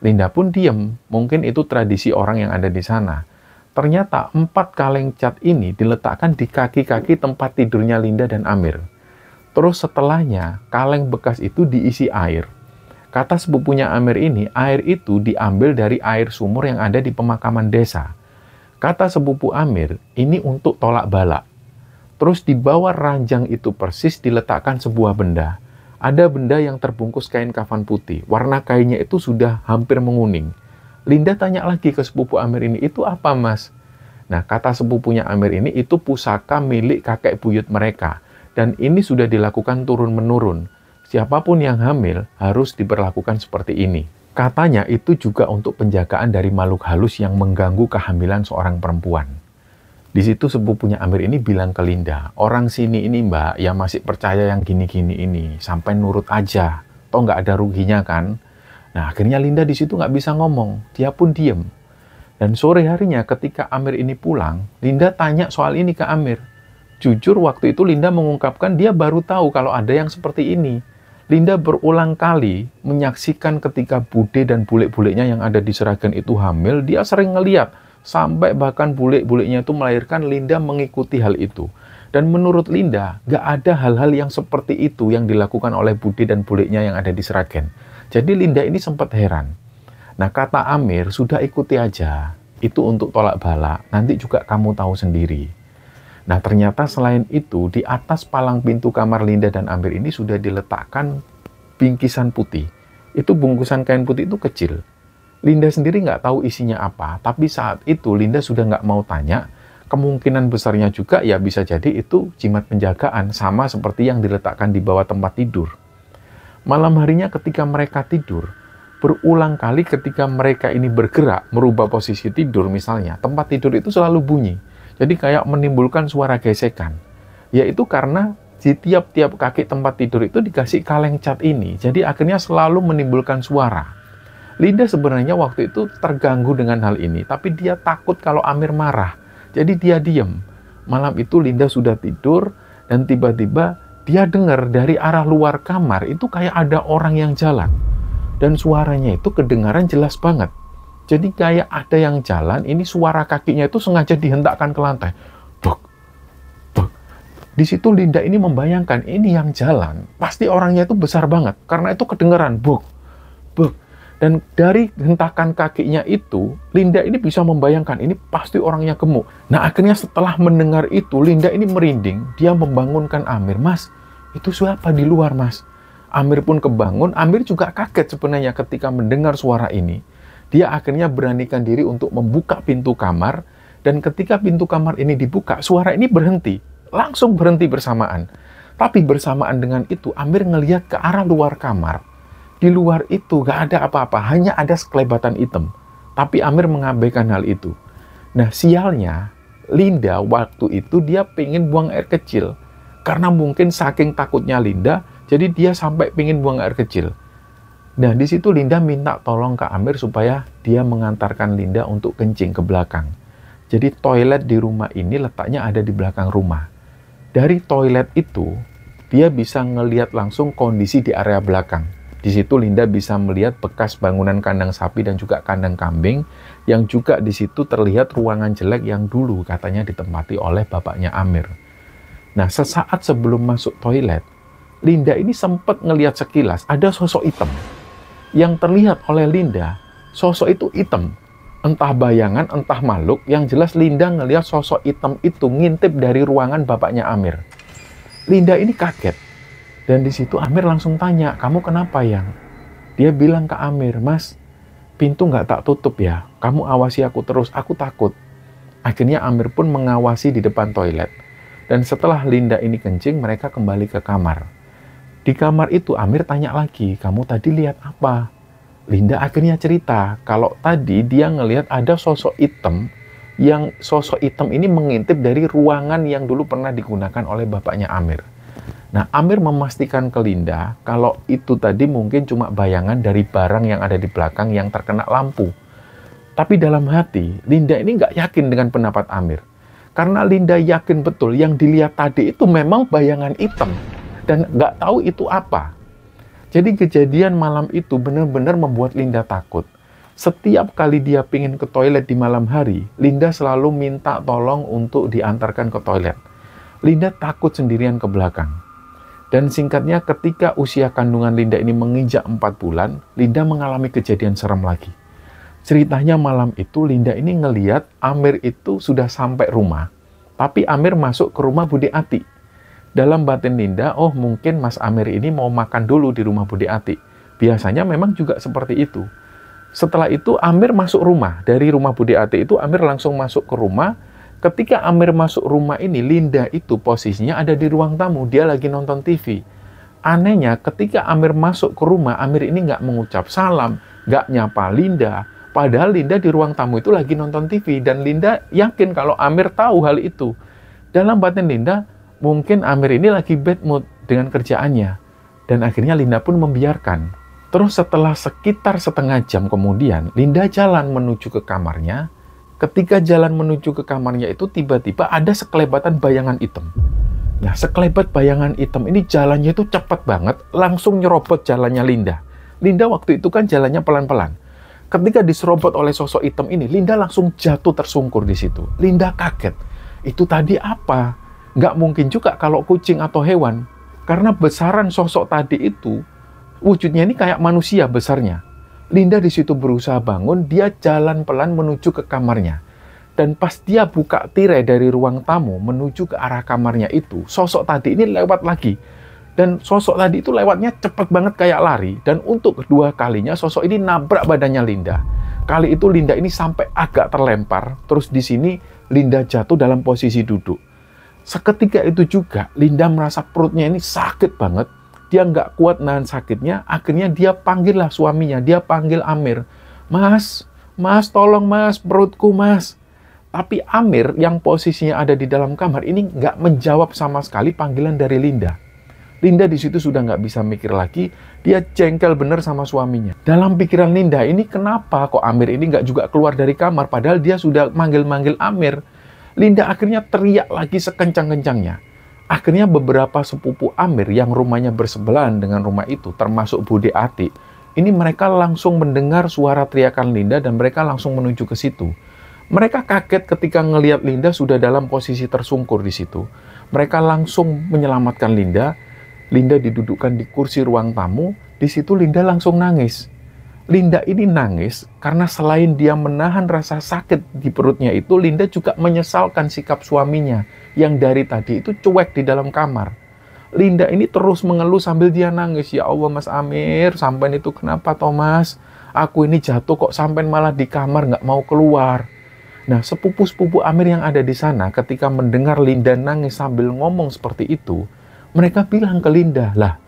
Linda pun diem, mungkin itu tradisi orang yang ada di sana. Ternyata 4 kaleng cat ini diletakkan di kaki-kaki tempat tidurnya Linda dan Amir. Terus setelahnya, kaleng bekas itu diisi air. Kata sepupunya Amir ini, air itu diambil dari air sumur yang ada di pemakaman desa. Kata sepupu Amir, ini untuk tolak bala. Terus di bawah ranjang itu persis diletakkan sebuah benda. Ada benda yang terbungkus kain kafan putih. Warna kainnya itu sudah hampir menguning. Linda tanya lagi ke sepupu Amir ini, itu apa mas? Nah, kata sepupunya Amir ini, itu pusaka milik kakek buyut mereka. Dan ini sudah dilakukan turun-menurun. Siapapun yang hamil harus diperlakukan seperti ini. Katanya itu juga untuk penjagaan dari makhluk halus yang mengganggu kehamilan seorang perempuan. Di situ sepupunya Amir ini bilang ke Linda, orang sini ini mbak yang masih percaya yang gini-gini ini, sampai nurut aja, toh nggak ada ruginya kan. Nah akhirnya Linda di situ nggak bisa ngomong, dia pun diem. Dan sore harinya ketika Amir ini pulang, Linda tanya soal ini ke Amir. Jujur waktu itu Linda mengungkapkan dia baru tahu kalau ada yang seperti ini. Linda berulang kali menyaksikan ketika bude dan bule-buleknya yang ada di Sragen itu hamil, dia sering ngeliat, sampai bahkan bule-buleknya itu melahirkan, Linda mengikuti hal itu. Dan menurut Linda, gak ada hal-hal yang seperti itu yang dilakukan oleh bude dan buleknya yang ada di Sragen. Jadi Linda ini sempat heran. Nah kata Amir, sudah ikuti aja, itu untuk tolak bala, nanti juga kamu tahu sendiri. Nah ternyata selain itu, di atas palang pintu kamar Linda dan Amir ini sudah diletakkan bingkisan putih. Itu bungkusan kain putih itu kecil. Linda sendiri nggak tahu isinya apa, tapi saat itu Linda sudah nggak mau tanya. Kemungkinan besarnya juga ya bisa jadi itu jimat penjagaan, sama seperti yang diletakkan di bawah tempat tidur. Malam harinya ketika mereka tidur, berulang kali ketika mereka ini bergerak, merubah posisi tidur misalnya, tempat tidur itu selalu bunyi. Jadi kayak menimbulkan suara gesekan. Yaitu karena di tiap-tiap kaki tempat tidur itu dikasih kaleng cat ini. Jadi akhirnya selalu menimbulkan suara. Linda sebenarnya waktu itu terganggu dengan hal ini. Tapi dia takut kalau Amir marah. Jadi dia diem. Malam itu Linda sudah tidur. Dan tiba-tiba dia dengar dari arah luar kamar itu kayak ada orang yang jalan. Dan suaranya itu kedengaran jelas banget. Jadi kayak ada yang jalan, ini suara kakinya itu sengaja dihentakkan ke lantai. Buk, buk. Di situ Linda ini membayangkan, ini yang jalan, pasti orangnya itu besar banget. Karena itu kedengaran, buk, buk. Dan dari hentakan kakinya itu, Linda ini bisa membayangkan, ini pasti orangnya gemuk. Nah akhirnya setelah mendengar itu, Linda ini merinding, dia membangunkan Amir. Mas, itu siapa di luar mas? Amir pun kebangun, Amir juga kaget sebenarnya ketika mendengar suara ini. Dia akhirnya beranikan diri untuk membuka pintu kamar, dan ketika pintu kamar ini dibuka, suara ini berhenti, langsung berhenti bersamaan. Tapi bersamaan dengan itu, Amir ngelihat ke arah luar kamar. Di luar itu gak ada apa-apa, hanya ada sekelebatan hitam. Tapi Amir mengabaikan hal itu. Nah sialnya, Linda waktu itu dia pengen buang air kecil. Karena mungkin saking takutnya Linda, jadi dia sampai pengen buang air kecil. Nah, di situ Linda minta tolong ke Amir supaya dia mengantarkan Linda untuk kencing ke belakang. Jadi toilet di rumah ini letaknya ada di belakang rumah. Dari toilet itu, dia bisa ngelihat langsung kondisi di area belakang. Di situ Linda bisa melihat bekas bangunan kandang sapi dan juga kandang kambing, yang juga di situ terlihat ruangan jelek yang dulu katanya ditempati oleh bapaknya Amir. Nah, sesaat sebelum masuk toilet, Linda ini sempat ngelihat sekilas ada sosok hitam. Yang terlihat oleh Linda, sosok itu hitam. Entah bayangan, entah makhluk, yang jelas Linda ngelihat sosok hitam itu ngintip dari ruangan bapaknya Amir. Linda ini kaget. Dan di situ Amir langsung tanya, kamu kenapa yang? Dia bilang ke Amir, mas, pintu nggak tak tutup ya, kamu awasi aku terus, aku takut. Akhirnya Amir pun mengawasi di depan toilet. Dan setelah Linda ini kencing, mereka kembali ke kamar. Di kamar itu Amir tanya lagi, kamu tadi lihat apa? Linda akhirnya cerita, kalau tadi dia ngelihat ada sosok hitam, yang sosok hitam ini mengintip dari ruangan yang dulu pernah digunakan oleh bapaknya Amir. Nah, Amir memastikan ke Linda kalau itu tadi mungkin cuma bayangan dari barang yang ada di belakang yang terkena lampu. Tapi dalam hati, Linda ini nggak yakin dengan pendapat Amir. Karena Linda yakin betul yang dilihat tadi itu memang bayangan hitam. Dan nggak tahu itu apa. Jadi kejadian malam itu benar-benar membuat Linda takut. Setiap kali dia pingin ke toilet di malam hari, Linda selalu minta tolong untuk diantarkan ke toilet. Linda takut sendirian ke belakang. Dan singkatnya, ketika usia kandungan Linda ini menginjak 4 bulan, Linda mengalami kejadian serem lagi. Ceritanya malam itu Linda ini ngeliat Amir itu sudah sampai rumah, tapi Amir masuk ke rumah Bude Ati. Dalam batin Linda, oh mungkin Mas Amir ini mau makan dulu di rumah Bude Ati. Biasanya memang juga seperti itu. Setelah itu Amir masuk rumah. Dari rumah Bude Ati itu Amir langsung masuk ke rumah. Ketika Amir masuk rumah ini, Linda itu posisinya ada di ruang tamu. Dia lagi nonton TV. Anehnya, ketika Amir masuk ke rumah, Amir ini nggak mengucap salam, nggak nyapa Linda. Padahal Linda di ruang tamu itu lagi nonton TV. Dan Linda yakin kalau Amir tahu hal itu. Dalam batin Linda, mungkin Amir ini lagi bad mood dengan kerjaannya. Dan akhirnya Linda pun membiarkan. Terus setelah sekitar setengah jam kemudian, Linda jalan menuju ke kamarnya. Ketika jalan menuju ke kamarnya itu tiba-tiba ada sekelebatan bayangan hitam. Nah, sekelebat bayangan hitam ini jalannya itu cepat banget, langsung nyerobot jalannya Linda. Linda waktu itu kan jalannya pelan-pelan. Ketika diserobot oleh sosok hitam ini, Linda langsung jatuh tersungkur di situ. Linda kaget. Itu tadi apa? Nggak mungkin juga kalau kucing atau hewan. Karena besaran sosok tadi itu, wujudnya ini kayak manusia besarnya. Linda di situ berusaha bangun, dia jalan pelan menuju ke kamarnya. Dan pas dia buka tirai dari ruang tamu menuju ke arah kamarnya itu, sosok tadi ini lewat lagi. Dan sosok tadi itu lewatnya cepat banget kayak lari. Dan untuk kedua kalinya sosok ini nabrak badannya Linda. Kali itu Linda ini sampai agak terlempar. Terus di sini Linda jatuh dalam posisi duduk. Seketika itu juga Linda merasa perutnya ini sakit banget. Dia nggak kuat nahan sakitnya, akhirnya dia panggillah suaminya, dia panggil Amir. Mas, tolong mas, perutku mas. Tapi Amir yang posisinya ada di dalam kamar ini nggak menjawab sama sekali panggilan dari Linda. Linda di situ sudah nggak bisa mikir lagi, dia jengkel bener sama suaminya. Dalam pikiran Linda ini kenapa kok Amir ini nggak juga keluar dari kamar, padahal dia sudah manggil-manggil Amir. Linda akhirnya teriak lagi sekencang-kencangnya. Akhirnya beberapa sepupu Amir yang rumahnya bersebelahan dengan rumah itu, termasuk Bude Ati, ini mereka langsung mendengar suara teriakan Linda dan mereka langsung menuju ke situ. Mereka kaget ketika ngelihat Linda sudah dalam posisi tersungkur di situ. Mereka langsung menyelamatkan Linda. Linda didudukkan di kursi ruang tamu. Di situ Linda langsung nangis. Linda ini nangis karena selain dia menahan rasa sakit di perutnya itu, Linda juga menyesalkan sikap suaminya yang dari tadi itu cuek di dalam kamar. Linda ini terus mengeluh sambil dia nangis. Ya Allah Mas Amir, sampean itu kenapa Thomas? Aku ini jatuh kok sampean malah di kamar nggak mau keluar. Nah, sepupu-sepupu Amir yang ada di sana ketika mendengar Linda nangis sambil ngomong seperti itu, mereka bilang ke Linda, lah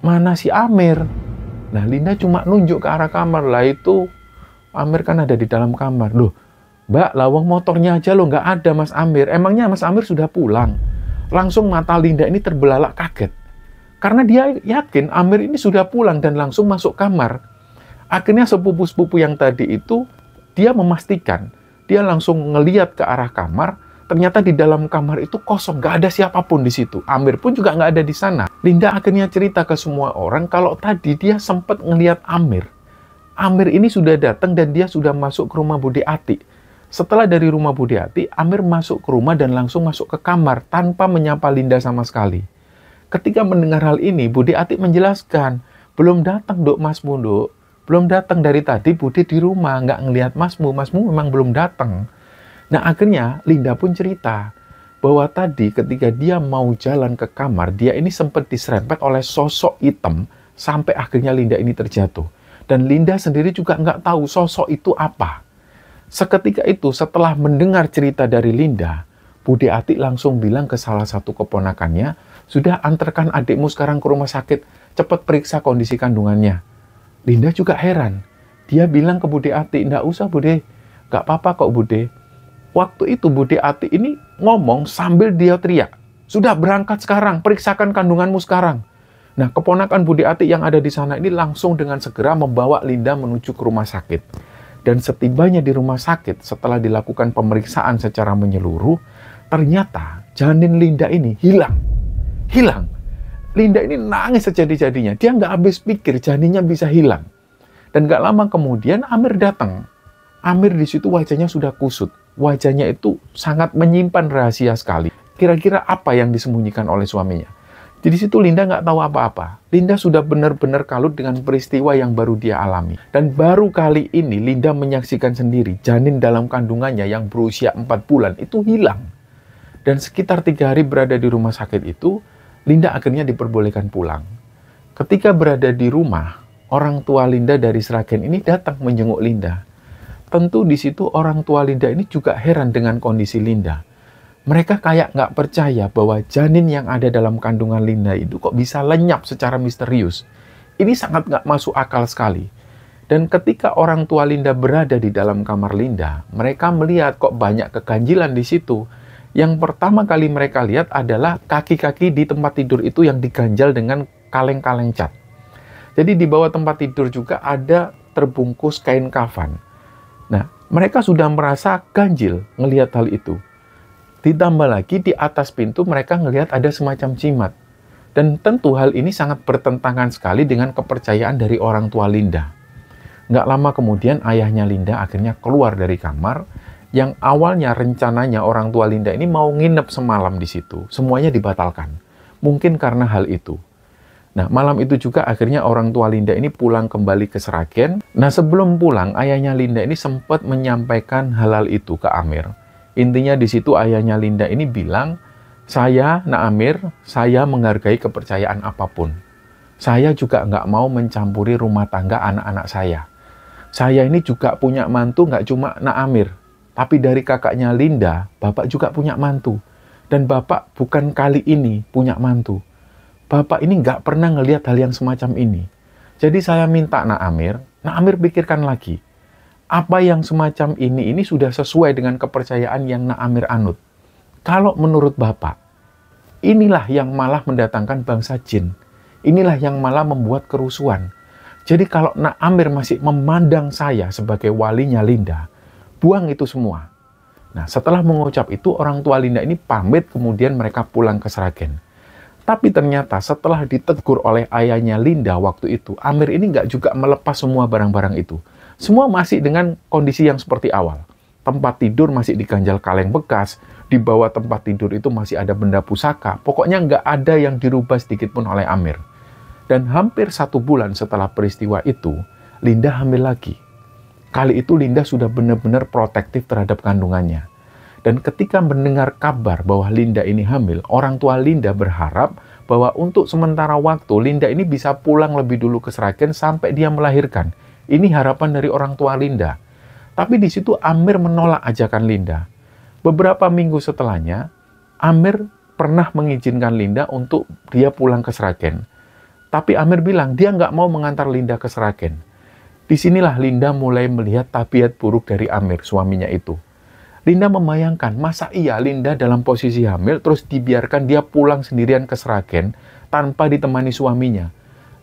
mana si Amir? Nah, Linda cuma nunjuk ke arah kamar. Lah itu, Amir kan ada di dalam kamar. Loh, Mbak, lawang motornya aja loh, nggak ada Mas Amir. Emangnya Mas Amir sudah pulang? Langsung mata Linda ini terbelalak kaget. Karena dia yakin Amir ini sudah pulang dan langsung masuk kamar. Akhirnya sepupu-sepupu yang tadi itu, dia memastikan. Dia langsung ngeliat ke arah kamar. Ternyata di dalam kamar itu kosong, nggak ada siapapun di situ. Amir pun juga nggak ada di sana. Linda akhirnya cerita ke semua orang kalau tadi dia sempat ngelihat Amir. Amir ini sudah datang dan dia sudah masuk ke rumah Bude Ati. Setelah dari rumah Bude Ati, Amir masuk ke rumah dan langsung masuk ke kamar tanpa menyapa Linda sama sekali. Ketika mendengar hal ini, Bude Ati menjelaskan, belum datang dok masmu dok. Belum datang dari tadi Bude di rumah, nggak ngelihat masmu memang belum datang. Nah, akhirnya Linda pun cerita bahwa tadi ketika dia mau jalan ke kamar, dia ini sempat diserempet oleh sosok hitam sampai akhirnya Linda ini terjatuh. Dan Linda sendiri juga nggak tahu sosok itu apa. Seketika itu, setelah mendengar cerita dari Linda, Bude Ati langsung bilang ke salah satu keponakannya, sudah antarkan adikmu sekarang ke rumah sakit, cepat periksa kondisi kandungannya. Linda juga heran. Dia bilang ke Bude Ati, nggak usah Bude, nggak apa-apa kok Bude. Waktu itu Bude Ati ini ngomong sambil dia teriak. Sudah berangkat sekarang, periksakan kandunganmu sekarang. Nah, keponakan Budi Ati yang ada di sana ini langsung dengan segera membawa Linda menuju ke rumah sakit. Dan setibanya di rumah sakit, setelah dilakukan pemeriksaan secara menyeluruh, ternyata janin Linda ini hilang. Hilang. Linda ini nangis sejadi-jadinya. Dia nggak habis pikir janinnya bisa hilang. Dan nggak lama kemudian Amir datang. Amir di situ wajahnya sudah kusut. Wajahnya itu sangat menyimpan rahasia sekali. Kira-kira apa yang disembunyikan oleh suaminya? Di situ Linda nggak tahu apa-apa. Linda sudah benar-benar kalut dengan peristiwa yang baru dia alami. Dan baru kali ini Linda menyaksikan sendiri janin dalam kandungannya yang berusia 4 bulan itu hilang. Dan sekitar 3 hari berada di rumah sakit itu, Linda akhirnya diperbolehkan pulang. Ketika berada di rumah, orang tua Linda dari Sragen ini datang menjenguk Linda. Tentu di situ orang tua Linda ini juga heran dengan kondisi Linda. Mereka kayak nggak percaya bahwa janin yang ada dalam kandungan Linda itu kok bisa lenyap secara misterius. Ini sangat nggak masuk akal sekali. Dan ketika orang tua Linda berada di dalam kamar Linda, mereka melihat kok banyak keganjilan di situ. Yang pertama kali mereka lihat adalah kaki-kaki di tempat tidur itu yang diganjal dengan kaleng-kaleng cat. Jadi di bawah tempat tidur juga ada terbungkus kain kafan. Nah, mereka sudah merasa ganjil ngelihat hal itu. Ditambah lagi di atas pintu mereka ngelihat ada semacam jimat. Dan tentu hal ini sangat bertentangan sekali dengan kepercayaan dari orang tua Linda. Nggak lama kemudian ayahnya Linda akhirnya keluar dari kamar, yang awalnya rencananya orang tua Linda ini mau nginep semalam di situ. Semuanya dibatalkan. Mungkin karena hal itu. Nah, malam itu juga akhirnya orang tua Linda ini pulang kembali ke Sragen. Nah, sebelum pulang, ayahnya Linda ini sempat menyampaikan hal itu ke Amir. Intinya di situ ayahnya Linda ini bilang, saya, Nak Amir, saya menghargai kepercayaan apapun. Saya juga nggak mau mencampuri rumah tangga anak-anak saya. Saya ini juga punya mantu nggak cuma Nak Amir, tapi dari kakaknya Linda, Bapak juga punya mantu. Dan Bapak bukan kali ini punya mantu. Bapak ini nggak pernah ngelihat hal yang semacam ini. Jadi saya minta Nak Amir pikirkan lagi. Apa yang semacam ini sudah sesuai dengan kepercayaan yang Nak Amir anut. Kalau menurut Bapak, inilah yang malah mendatangkan bangsa jin. Inilah yang malah membuat kerusuhan. Jadi kalau Nak Amir masih memandang saya sebagai walinya Linda, buang itu semua. Nah, setelah mengucap itu, orang tua Linda ini pamit, kemudian mereka pulang ke Sragen. Tapi ternyata setelah ditegur oleh ayahnya Linda waktu itu, Amir ini nggak juga melepas semua barang-barang itu. Semua masih dengan kondisi yang seperti awal. Tempat tidur masih diganjal kaleng bekas, di bawah tempat tidur itu masih ada benda pusaka. Pokoknya nggak ada yang dirubah sedikit pun oleh Amir. Dan hampir 1 bulan setelah peristiwa itu, Linda hamil lagi. Kali itu Linda sudah benar-benar protektif terhadap kandungannya. Dan ketika mendengar kabar bahwa Linda ini hamil, orang tua Linda berharap bahwa untuk sementara waktu Linda ini bisa pulang lebih dulu ke Sragen sampai dia melahirkan. Ini harapan dari orang tua Linda. Tapi di situ Amir menolak ajakan Linda. Beberapa minggu setelahnya, Amir pernah mengizinkan Linda untuk dia pulang ke Sragen. Tapi Amir bilang dia nggak mau mengantar Linda ke Sragen. Disinilah Linda mulai melihat tabiat buruk dari Amir, suaminya itu. Linda membayangkan, masa iya Linda dalam posisi hamil terus dibiarkan dia pulang sendirian ke Sragen tanpa ditemani suaminya.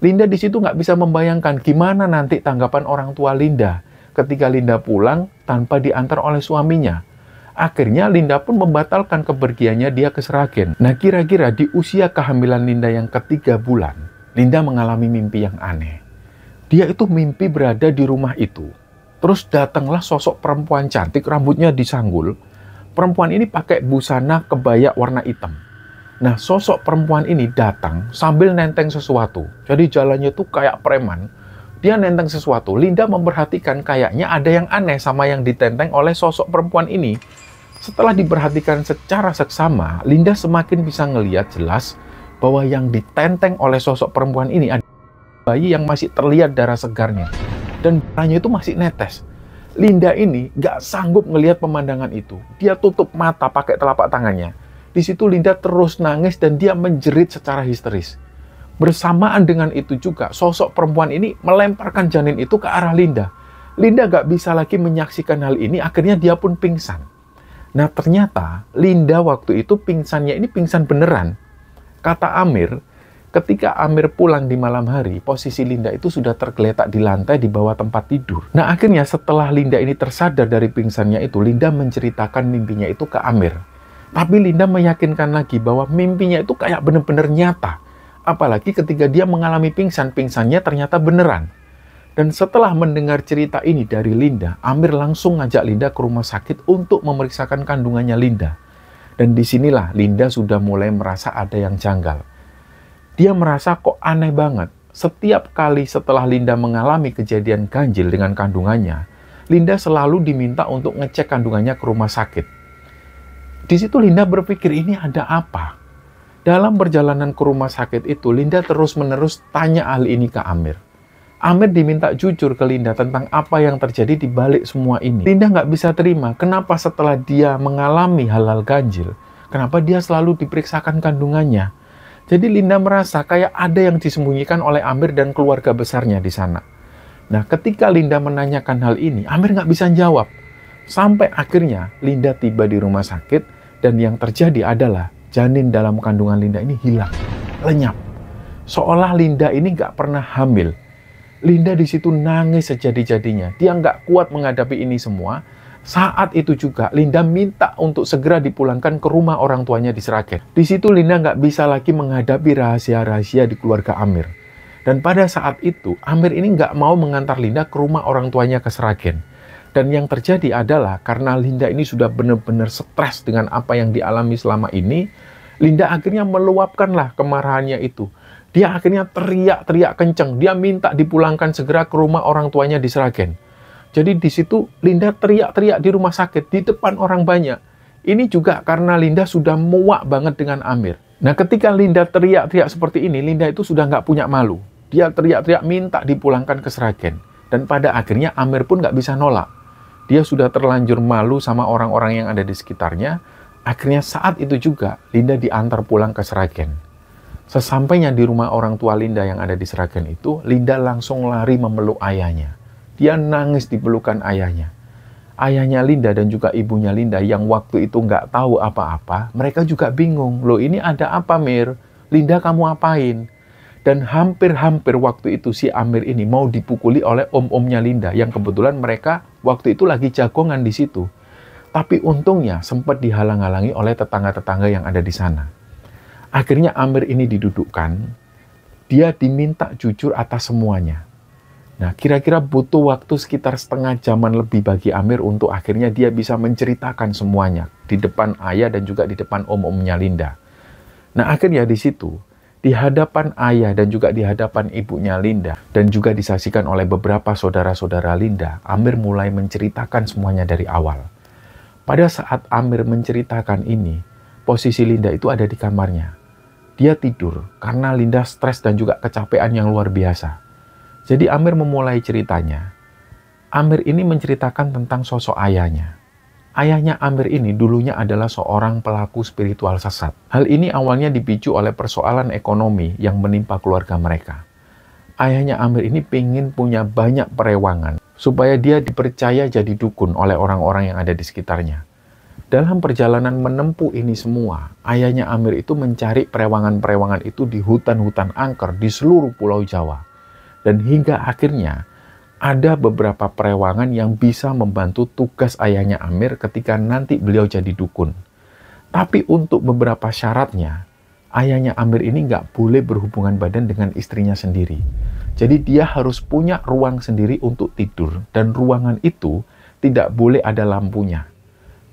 Linda di situ nggak bisa membayangkan gimana nanti tanggapan orang tua Linda ketika Linda pulang tanpa diantar oleh suaminya. Akhirnya Linda pun membatalkan kepergiannya dia ke Sragen. Nah, kira-kira di usia kehamilan Linda yang ke-3 bulan, Linda mengalami mimpi yang aneh. Dia itu mimpi berada di rumah itu. Terus datanglah sosok perempuan cantik, rambutnya disanggul. Perempuan ini pakai busana kebaya warna hitam. Nah, sosok perempuan ini datang sambil nenteng sesuatu. Jadi jalannya tuh kayak preman. Dia nenteng sesuatu. Linda memperhatikan kayaknya ada yang aneh sama yang ditenteng oleh sosok perempuan ini. Setelah diperhatikan secara seksama, Linda semakin bisa ngelihat jelas bahwa yang ditenteng oleh sosok perempuan ini ada bayi yang masih terlihat darah segarnya. Dan darahnya itu masih netes. Linda ini gak sanggup ngelihat pemandangan itu. Dia tutup mata pakai telapak tangannya. Di situ Linda terus nangis dan dia menjerit secara histeris. Bersamaan dengan itu juga, sosok perempuan ini melemparkan janin itu ke arah Linda. Linda gak bisa lagi menyaksikan hal ini, akhirnya dia pun pingsan. Nah, ternyata Linda waktu itu pingsannya ini pingsan beneran. Kata Amir, ketika Amir pulang di malam hari, posisi Linda itu sudah tergeletak di lantai di bawah tempat tidur. Nah, akhirnya setelah Linda ini tersadar dari pingsannya itu, Linda menceritakan mimpinya itu ke Amir. Tapi Linda meyakinkan lagi bahwa mimpinya itu kayak bener-bener nyata. Apalagi ketika dia mengalami pingsan, pingsannya ternyata beneran. Dan setelah mendengar cerita ini dari Linda, Amir langsung ngajak Linda ke rumah sakit untuk memeriksakan kandungannya Linda. Dan disinilah Linda sudah mulai merasa ada yang janggal. Dia merasa kok aneh banget. Setiap kali setelah Linda mengalami kejadian ganjil dengan kandungannya, Linda selalu diminta untuk ngecek kandungannya ke rumah sakit. Di situ Linda berpikir, ini ada apa? Dalam perjalanan ke rumah sakit itu, Linda terus-menerus tanya hal ini ke Amir. Amir diminta jujur ke Linda tentang apa yang terjadi di balik semua ini. Linda nggak bisa terima, kenapa setelah dia mengalami hal-hal ganjil, kenapa dia selalu diperiksakan kandungannya. Jadi Linda merasa kayak ada yang disembunyikan oleh Amir dan keluarga besarnya di sana. Nah, ketika Linda menanyakan hal ini, Amir nggak bisa jawab. Sampai akhirnya Linda tiba di rumah sakit dan yang terjadi adalah janin dalam kandungan Linda ini hilang, lenyap. Seolah Linda ini nggak pernah hamil. Linda di situ nangis sejadi-jadinya. Dia nggak kuat menghadapi ini semua. Saat itu juga Linda minta untuk segera dipulangkan ke rumah orang tuanya di Sragen. Di situ Linda nggak bisa lagi menghadapi rahasia-rahasia di keluarga Amir. Dan pada saat itu Amir ini nggak mau mengantar Linda ke rumah orang tuanya ke Sragen. Dan yang terjadi adalah karena Linda ini sudah benar-benar stres dengan apa yang dialami selama ini, Linda akhirnya meluapkanlah kemarahannya itu. Dia akhirnya teriak-teriak kenceng. Dia minta dipulangkan segera ke rumah orang tuanya di Sragen. Jadi di situ Linda teriak-teriak di rumah sakit di depan orang banyak. Ini juga karena Linda sudah muak banget dengan Amir. Nah, ketika Linda teriak-teriak seperti ini, Linda itu sudah nggak punya malu. Dia teriak-teriak minta dipulangkan ke Sragen. Dan pada akhirnya Amir pun nggak bisa nolak. Dia sudah terlanjur malu sama orang-orang yang ada di sekitarnya. Akhirnya saat itu juga Linda diantar pulang ke Sragen. Sesampainya di rumah orang tua Linda yang ada di Sragen itu, Linda langsung lari memeluk ayahnya. Dia nangis di pelukan ayahnya. Ayahnya Linda dan juga ibunya Linda yang waktu itu nggak tahu apa-apa, mereka juga bingung. Loh, ini ada apa, Mir? Linda, kamu apain? Dan hampir-hampir waktu itu si Amir ini mau dipukuli oleh om-omnya Linda yang kebetulan mereka waktu itu lagi jagongan di situ. Tapi untungnya sempat dihalang-halangi oleh tetangga-tetangga yang ada di sana. Akhirnya Amir ini didudukkan, dia diminta jujur atas semuanya. Nah, kira-kira butuh waktu sekitar setengah jaman lebih bagi Amir untuk akhirnya dia bisa menceritakan semuanya di depan ayah dan juga di depan om-omnya Linda. Nah, akhirnya di situ, di hadapan ayah dan juga di hadapan ibunya Linda dan juga disaksikan oleh beberapa saudara-saudara Linda, Amir mulai menceritakan semuanya dari awal. Pada saat Amir menceritakan ini, posisi Linda itu ada di kamarnya. Dia tidur karena Linda stres dan juga kecapean yang luar biasa. Jadi Amir memulai ceritanya. Amir ini menceritakan tentang sosok ayahnya. Ayahnya Amir ini dulunya adalah seorang pelaku spiritual sesat. Hal ini awalnya dipicu oleh persoalan ekonomi yang menimpa keluarga mereka. Ayahnya Amir ini pengen punya banyak perewangan supaya dia dipercaya jadi dukun oleh orang-orang yang ada di sekitarnya. Dalam perjalanan menempuh ini semua, ayahnya Amir itu mencari perewangan-perewangan itu di hutan-hutan angker di seluruh Pulau Jawa. Dan hingga akhirnya ada beberapa perewangan yang bisa membantu tugas ayahnya Amir ketika nanti beliau jadi dukun. Tapi untuk beberapa syaratnya, ayahnya Amir ini nggak boleh berhubungan badan dengan istrinya sendiri. Jadi dia harus punya ruang sendiri untuk tidur, dan ruangan itu tidak boleh ada lampunya.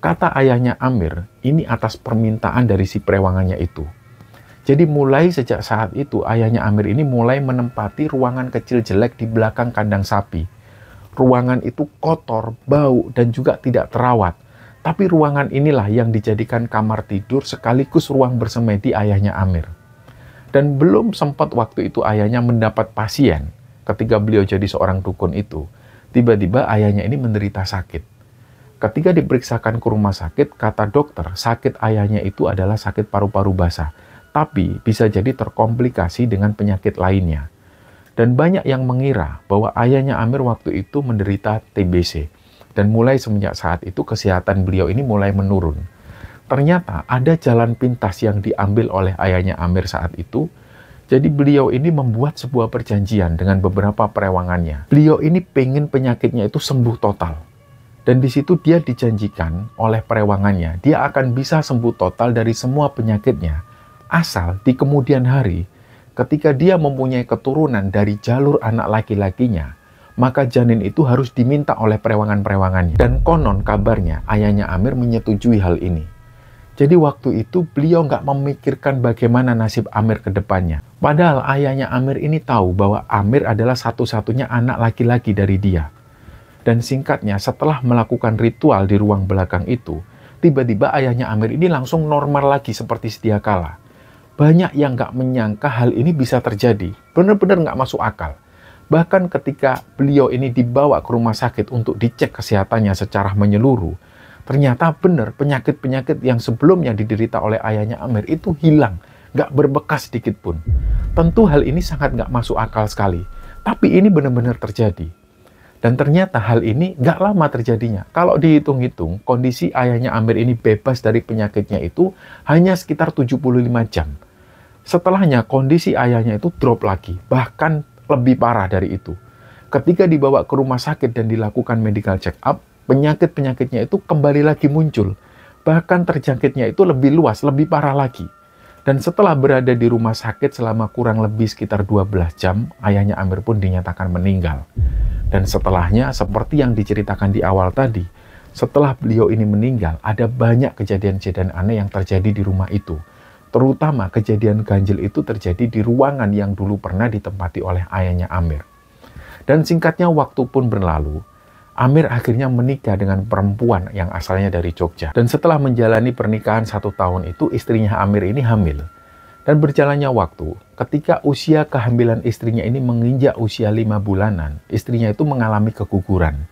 Kata ayahnya Amir, ini atas permintaan dari si perewangannya itu. Jadi mulai sejak saat itu, ayahnya Amir ini mulai menempati ruangan kecil jelek di belakang kandang sapi. Ruangan itu kotor, bau, dan juga tidak terawat. Tapi ruangan inilah yang dijadikan kamar tidur sekaligus ruang bersemedi ayahnya Amir. Dan belum sempat waktu itu ayahnya mendapat pasien ketika beliau jadi seorang dukun itu. Tiba-tiba ayahnya ini menderita sakit. Ketika diperiksakan ke rumah sakit, kata dokter, sakit ayahnya itu adalah sakit paru-paru basah. Tapi bisa jadi terkomplikasi dengan penyakit lainnya. Dan banyak yang mengira bahwa ayahnya Amir waktu itu menderita TBC. Dan mulai semenjak saat itu kesehatan beliau ini mulai menurun. Ternyata ada jalan pintas yang diambil oleh ayahnya Amir saat itu. Jadi beliau ini membuat sebuah perjanjian dengan beberapa perewangannya. Beliau ini pengen penyakitnya itu sembuh total. Dan di situ dia dijanjikan oleh perewangannya, dia akan bisa sembuh total dari semua penyakitnya. Asal di kemudian hari, ketika dia mempunyai keturunan dari jalur anak laki-lakinya, maka janin itu harus diminta oleh perewangan-perewangannya. Dan konon kabarnya ayahnya Amir menyetujui hal ini. Jadi waktu itu beliau nggak memikirkan bagaimana nasib Amir ke depannya. Padahal ayahnya Amir ini tahu bahwa Amir adalah satu-satunya anak laki-laki dari dia. Dan singkatnya, setelah melakukan ritual di ruang belakang itu, tiba-tiba ayahnya Amir ini langsung normal lagi seperti sedia kala. Banyak yang nggak menyangka hal ini bisa terjadi. Benar-benar nggak masuk akal. Bahkan ketika beliau ini dibawa ke rumah sakit untuk dicek kesehatannya secara menyeluruh, ternyata benar penyakit-penyakit yang sebelumnya diderita oleh ayahnya Amir itu hilang, nggak berbekas sedikit pun. Tentu hal ini sangat nggak masuk akal sekali, tapi ini benar-benar terjadi. Dan ternyata hal ini nggak lama terjadinya. Kalau dihitung-hitung, kondisi ayahnya Amir ini bebas dari penyakitnya itu hanya sekitar 75 jam. Setelahnya kondisi ayahnya itu drop lagi, bahkan lebih parah dari itu. Ketika dibawa ke rumah sakit dan dilakukan medical check up, penyakit-penyakitnya itu kembali lagi muncul. Bahkan terjangkitnya itu lebih luas, lebih parah lagi. Dan setelah berada di rumah sakit selama kurang lebih sekitar 12 jam, ayahnya Amir pun dinyatakan meninggal. Dan setelahnya, seperti yang diceritakan di awal tadi, setelah beliau ini meninggal, ada banyak kejadian-kejadian aneh yang terjadi di rumah itu. Terutama kejadian ganjil itu terjadi di ruangan yang dulu pernah ditempati oleh ayahnya Amir. Dan singkatnya waktu pun berlalu, Amir akhirnya menikah dengan perempuan yang asalnya dari Jogja. Dan setelah menjalani pernikahan 1 tahun itu, istrinya Amir ini hamil. Dan berjalannya waktu, ketika usia kehamilan istrinya ini menginjak usia 5 bulanan, istrinya itu mengalami keguguran.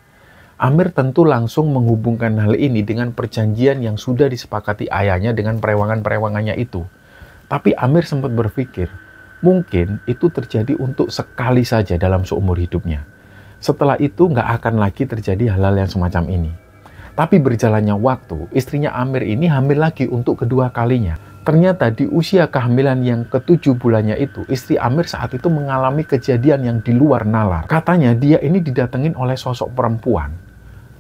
Amir tentu langsung menghubungkan hal ini dengan perjanjian yang sudah disepakati ayahnya dengan perewangan-perewangannya itu. Tapi Amir sempat berpikir, mungkin itu terjadi untuk sekali saja dalam seumur hidupnya. Setelah itu nggak akan lagi terjadi hal-hal yang semacam ini. Tapi berjalannya waktu, istrinya Amir ini hamil lagi untuk kedua kalinya. Ternyata di usia kehamilan yang ke-7 bulannya itu, istri Amir saat itu mengalami kejadian yang di luar nalar. Katanya dia ini didatengin oleh sosok perempuan.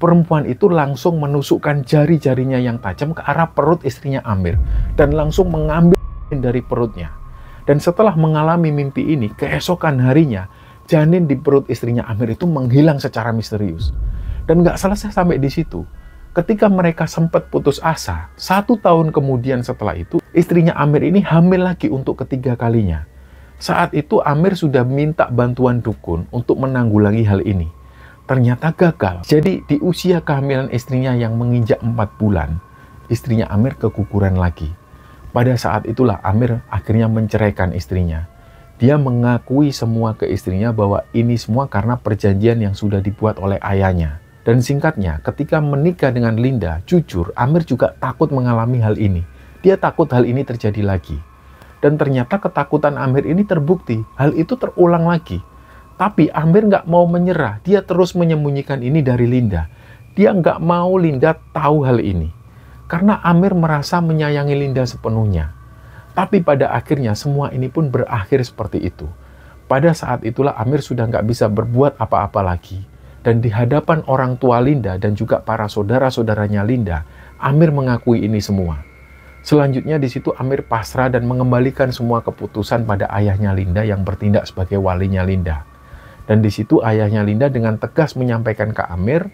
Perempuan itu langsung menusukkan jari-jarinya yang tajam ke arah perut istrinya Amir. Dan langsung mengambil dari perutnya. Dan setelah mengalami mimpi ini, keesokan harinya, janin di perut istrinya Amir itu menghilang secara misterius. Dan nggak selesai sampai di situ. Ketika mereka sempat putus asa, 1 tahun kemudian setelah itu, istrinya Amir ini hamil lagi untuk ketiga kalinya. Saat itu Amir sudah minta bantuan dukun untuk menanggulangi hal ini. Ternyata gagal. Jadi di usia kehamilan istrinya yang menginjak 4 bulan, istrinya Amir keguguran lagi. Pada saat itulah Amir akhirnya menceraikan istrinya. Dia mengakui semua ke istrinya bahwa ini semua karena perjanjian yang sudah dibuat oleh ayahnya. Dan singkatnya, ketika menikah dengan Linda, jujur, Amir juga takut mengalami hal ini. Dia takut hal ini terjadi lagi. Dan ternyata ketakutan Amir ini terbukti. Hal itu terulang lagi. Tapi Amir nggak mau menyerah. Dia terus menyembunyikan ini dari Linda. Dia nggak mau Linda tahu hal ini. Karena Amir merasa menyayangi Linda sepenuhnya. Tapi pada akhirnya semua ini pun berakhir seperti itu. Pada saat itulah Amir sudah nggak bisa berbuat apa-apa lagi. Dan di hadapan orang tua Linda dan juga para saudara-saudaranya Linda, Amir mengakui ini semua. Selanjutnya di situ Amir pasrah dan mengembalikan semua keputusan pada ayahnya Linda yang bertindak sebagai walinya Linda. Dan di situ ayahnya Linda dengan tegas menyampaikan ke Amir,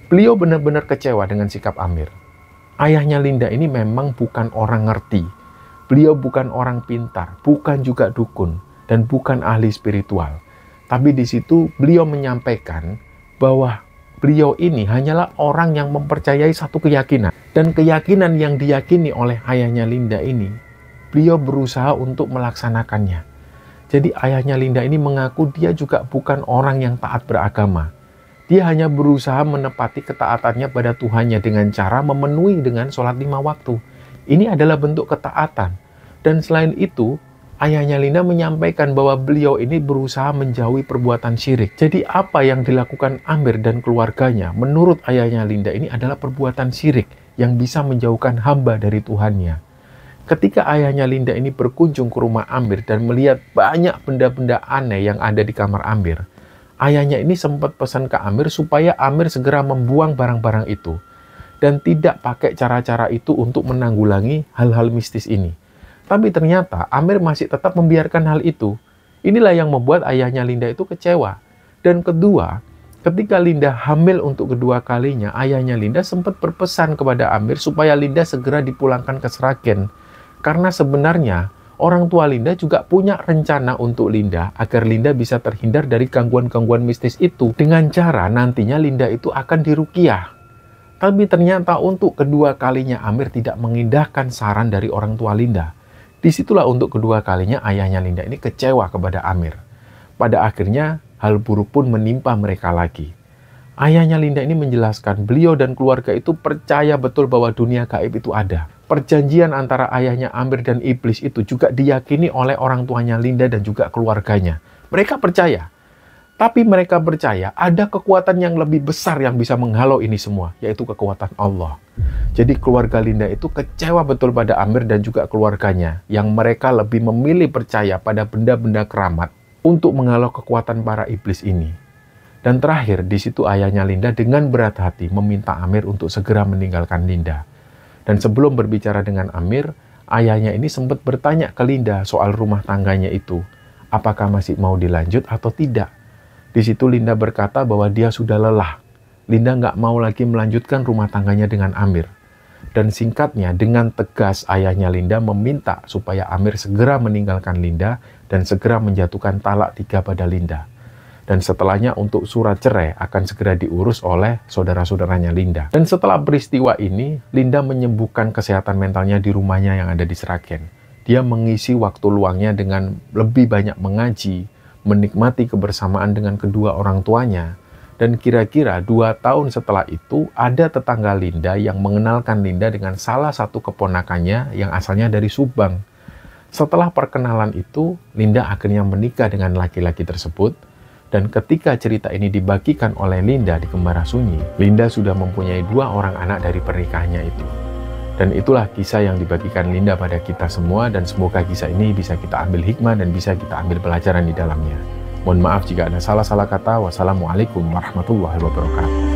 beliau benar-benar kecewa dengan sikap Amir. Ayahnya Linda ini memang bukan orang ngerti. Beliau bukan orang pintar, bukan juga dukun, dan bukan ahli spiritual. Tapi di situ beliau menyampaikan bahwa beliau ini hanyalah orang yang mempercayai satu keyakinan. Dan keyakinan yang diyakini oleh ayahnya Linda ini, beliau berusaha untuk melaksanakannya. Jadi ayahnya Linda ini mengaku dia juga bukan orang yang taat beragama. Dia hanya berusaha menepati ketaatannya pada Tuhannya dengan cara memenuhi dengan sholat 5 waktu. Ini adalah bentuk ketaatan. Dan selain itu, ayahnya Linda menyampaikan bahwa beliau ini berusaha menjauhi perbuatan syirik. Jadi apa yang dilakukan Amir dan keluarganya menurut ayahnya Linda ini adalah perbuatan syirik yang bisa menjauhkan hamba dari Tuhannya. Ketika ayahnya Linda ini berkunjung ke rumah Amir dan melihat banyak benda-benda aneh yang ada di kamar Amir, ayahnya ini sempat pesan ke Amir supaya Amir segera membuang barang-barang itu dan tidak pakai cara-cara itu untuk menanggulangi hal-hal mistis ini. Tapi ternyata Amir masih tetap membiarkan hal itu. Inilah yang membuat ayahnya Linda itu kecewa. Dan kedua, ketika Linda hamil untuk kedua kalinya, ayahnya Linda sempat berpesan kepada Amir supaya Linda segera dipulangkan ke Sragen. Karena sebenarnya orang tua Linda juga punya rencana untuk Linda agar Linda bisa terhindar dari gangguan-gangguan mistis itu dengan cara nantinya Linda itu akan diruqyah. Tapi ternyata untuk kedua kalinya Amir tidak mengindahkan saran dari orang tua Linda. Disitulah untuk kedua kalinya ayahnya Linda ini kecewa kepada Amir. Pada akhirnya hal buruk pun menimpa mereka lagi. Ayahnya Linda ini menjelaskan beliau dan keluarga itu percaya betul bahwa dunia gaib itu ada. Perjanjian antara ayahnya Amir dan iblis itu juga diyakini oleh orang tuanya Linda dan juga keluarganya. Mereka percaya. Tapi mereka percaya ada kekuatan yang lebih besar yang bisa menghalau ini semua, yaitu kekuatan Allah. Jadi keluarga Linda itu kecewa betul pada Amir dan juga keluarganya, yang mereka lebih memilih percaya pada benda-benda keramat untuk menghalau kekuatan para iblis ini. Dan terakhir, di situ ayahnya Linda dengan berat hati meminta Amir untuk segera meninggalkan Linda. Dan sebelum berbicara dengan Amir, ayahnya ini sempat bertanya ke Linda soal rumah tangganya itu. Apakah masih mau dilanjut atau tidak? Di situ Linda berkata bahwa dia sudah lelah. Linda nggak mau lagi melanjutkan rumah tangganya dengan Amir. Dan singkatnya, dengan tegas ayahnya Linda meminta supaya Amir segera meninggalkan Linda dan segera menjatuhkan talak 3 pada Linda. Dan setelahnya untuk surat cerai akan segera diurus oleh saudara-saudaranya Linda. Dan setelah peristiwa ini, Linda menyembuhkan kesehatan mentalnya di rumahnya yang ada di Sragen. Dia mengisi waktu luangnya dengan lebih banyak mengaji, menikmati kebersamaan dengan kedua orang tuanya. Dan kira-kira 2 tahun setelah itu, ada tetangga Linda yang mengenalkan Linda dengan salah satu keponakannya yang asalnya dari Subang. Setelah perkenalan itu, Linda akhirnya menikah dengan laki-laki tersebut. Dan ketika cerita ini dibagikan oleh Linda di Kembara Sunyi, Linda sudah mempunyai 2 orang anak dari pernikahannya itu. Dan itulah kisah yang dibagikan Linda pada kita semua, dan semoga kisah ini bisa kita ambil hikmah dan bisa kita ambil pelajaran di dalamnya. Mohon maaf jika ada salah-salah kata. Wassalamualaikum warahmatullahi wabarakatuh.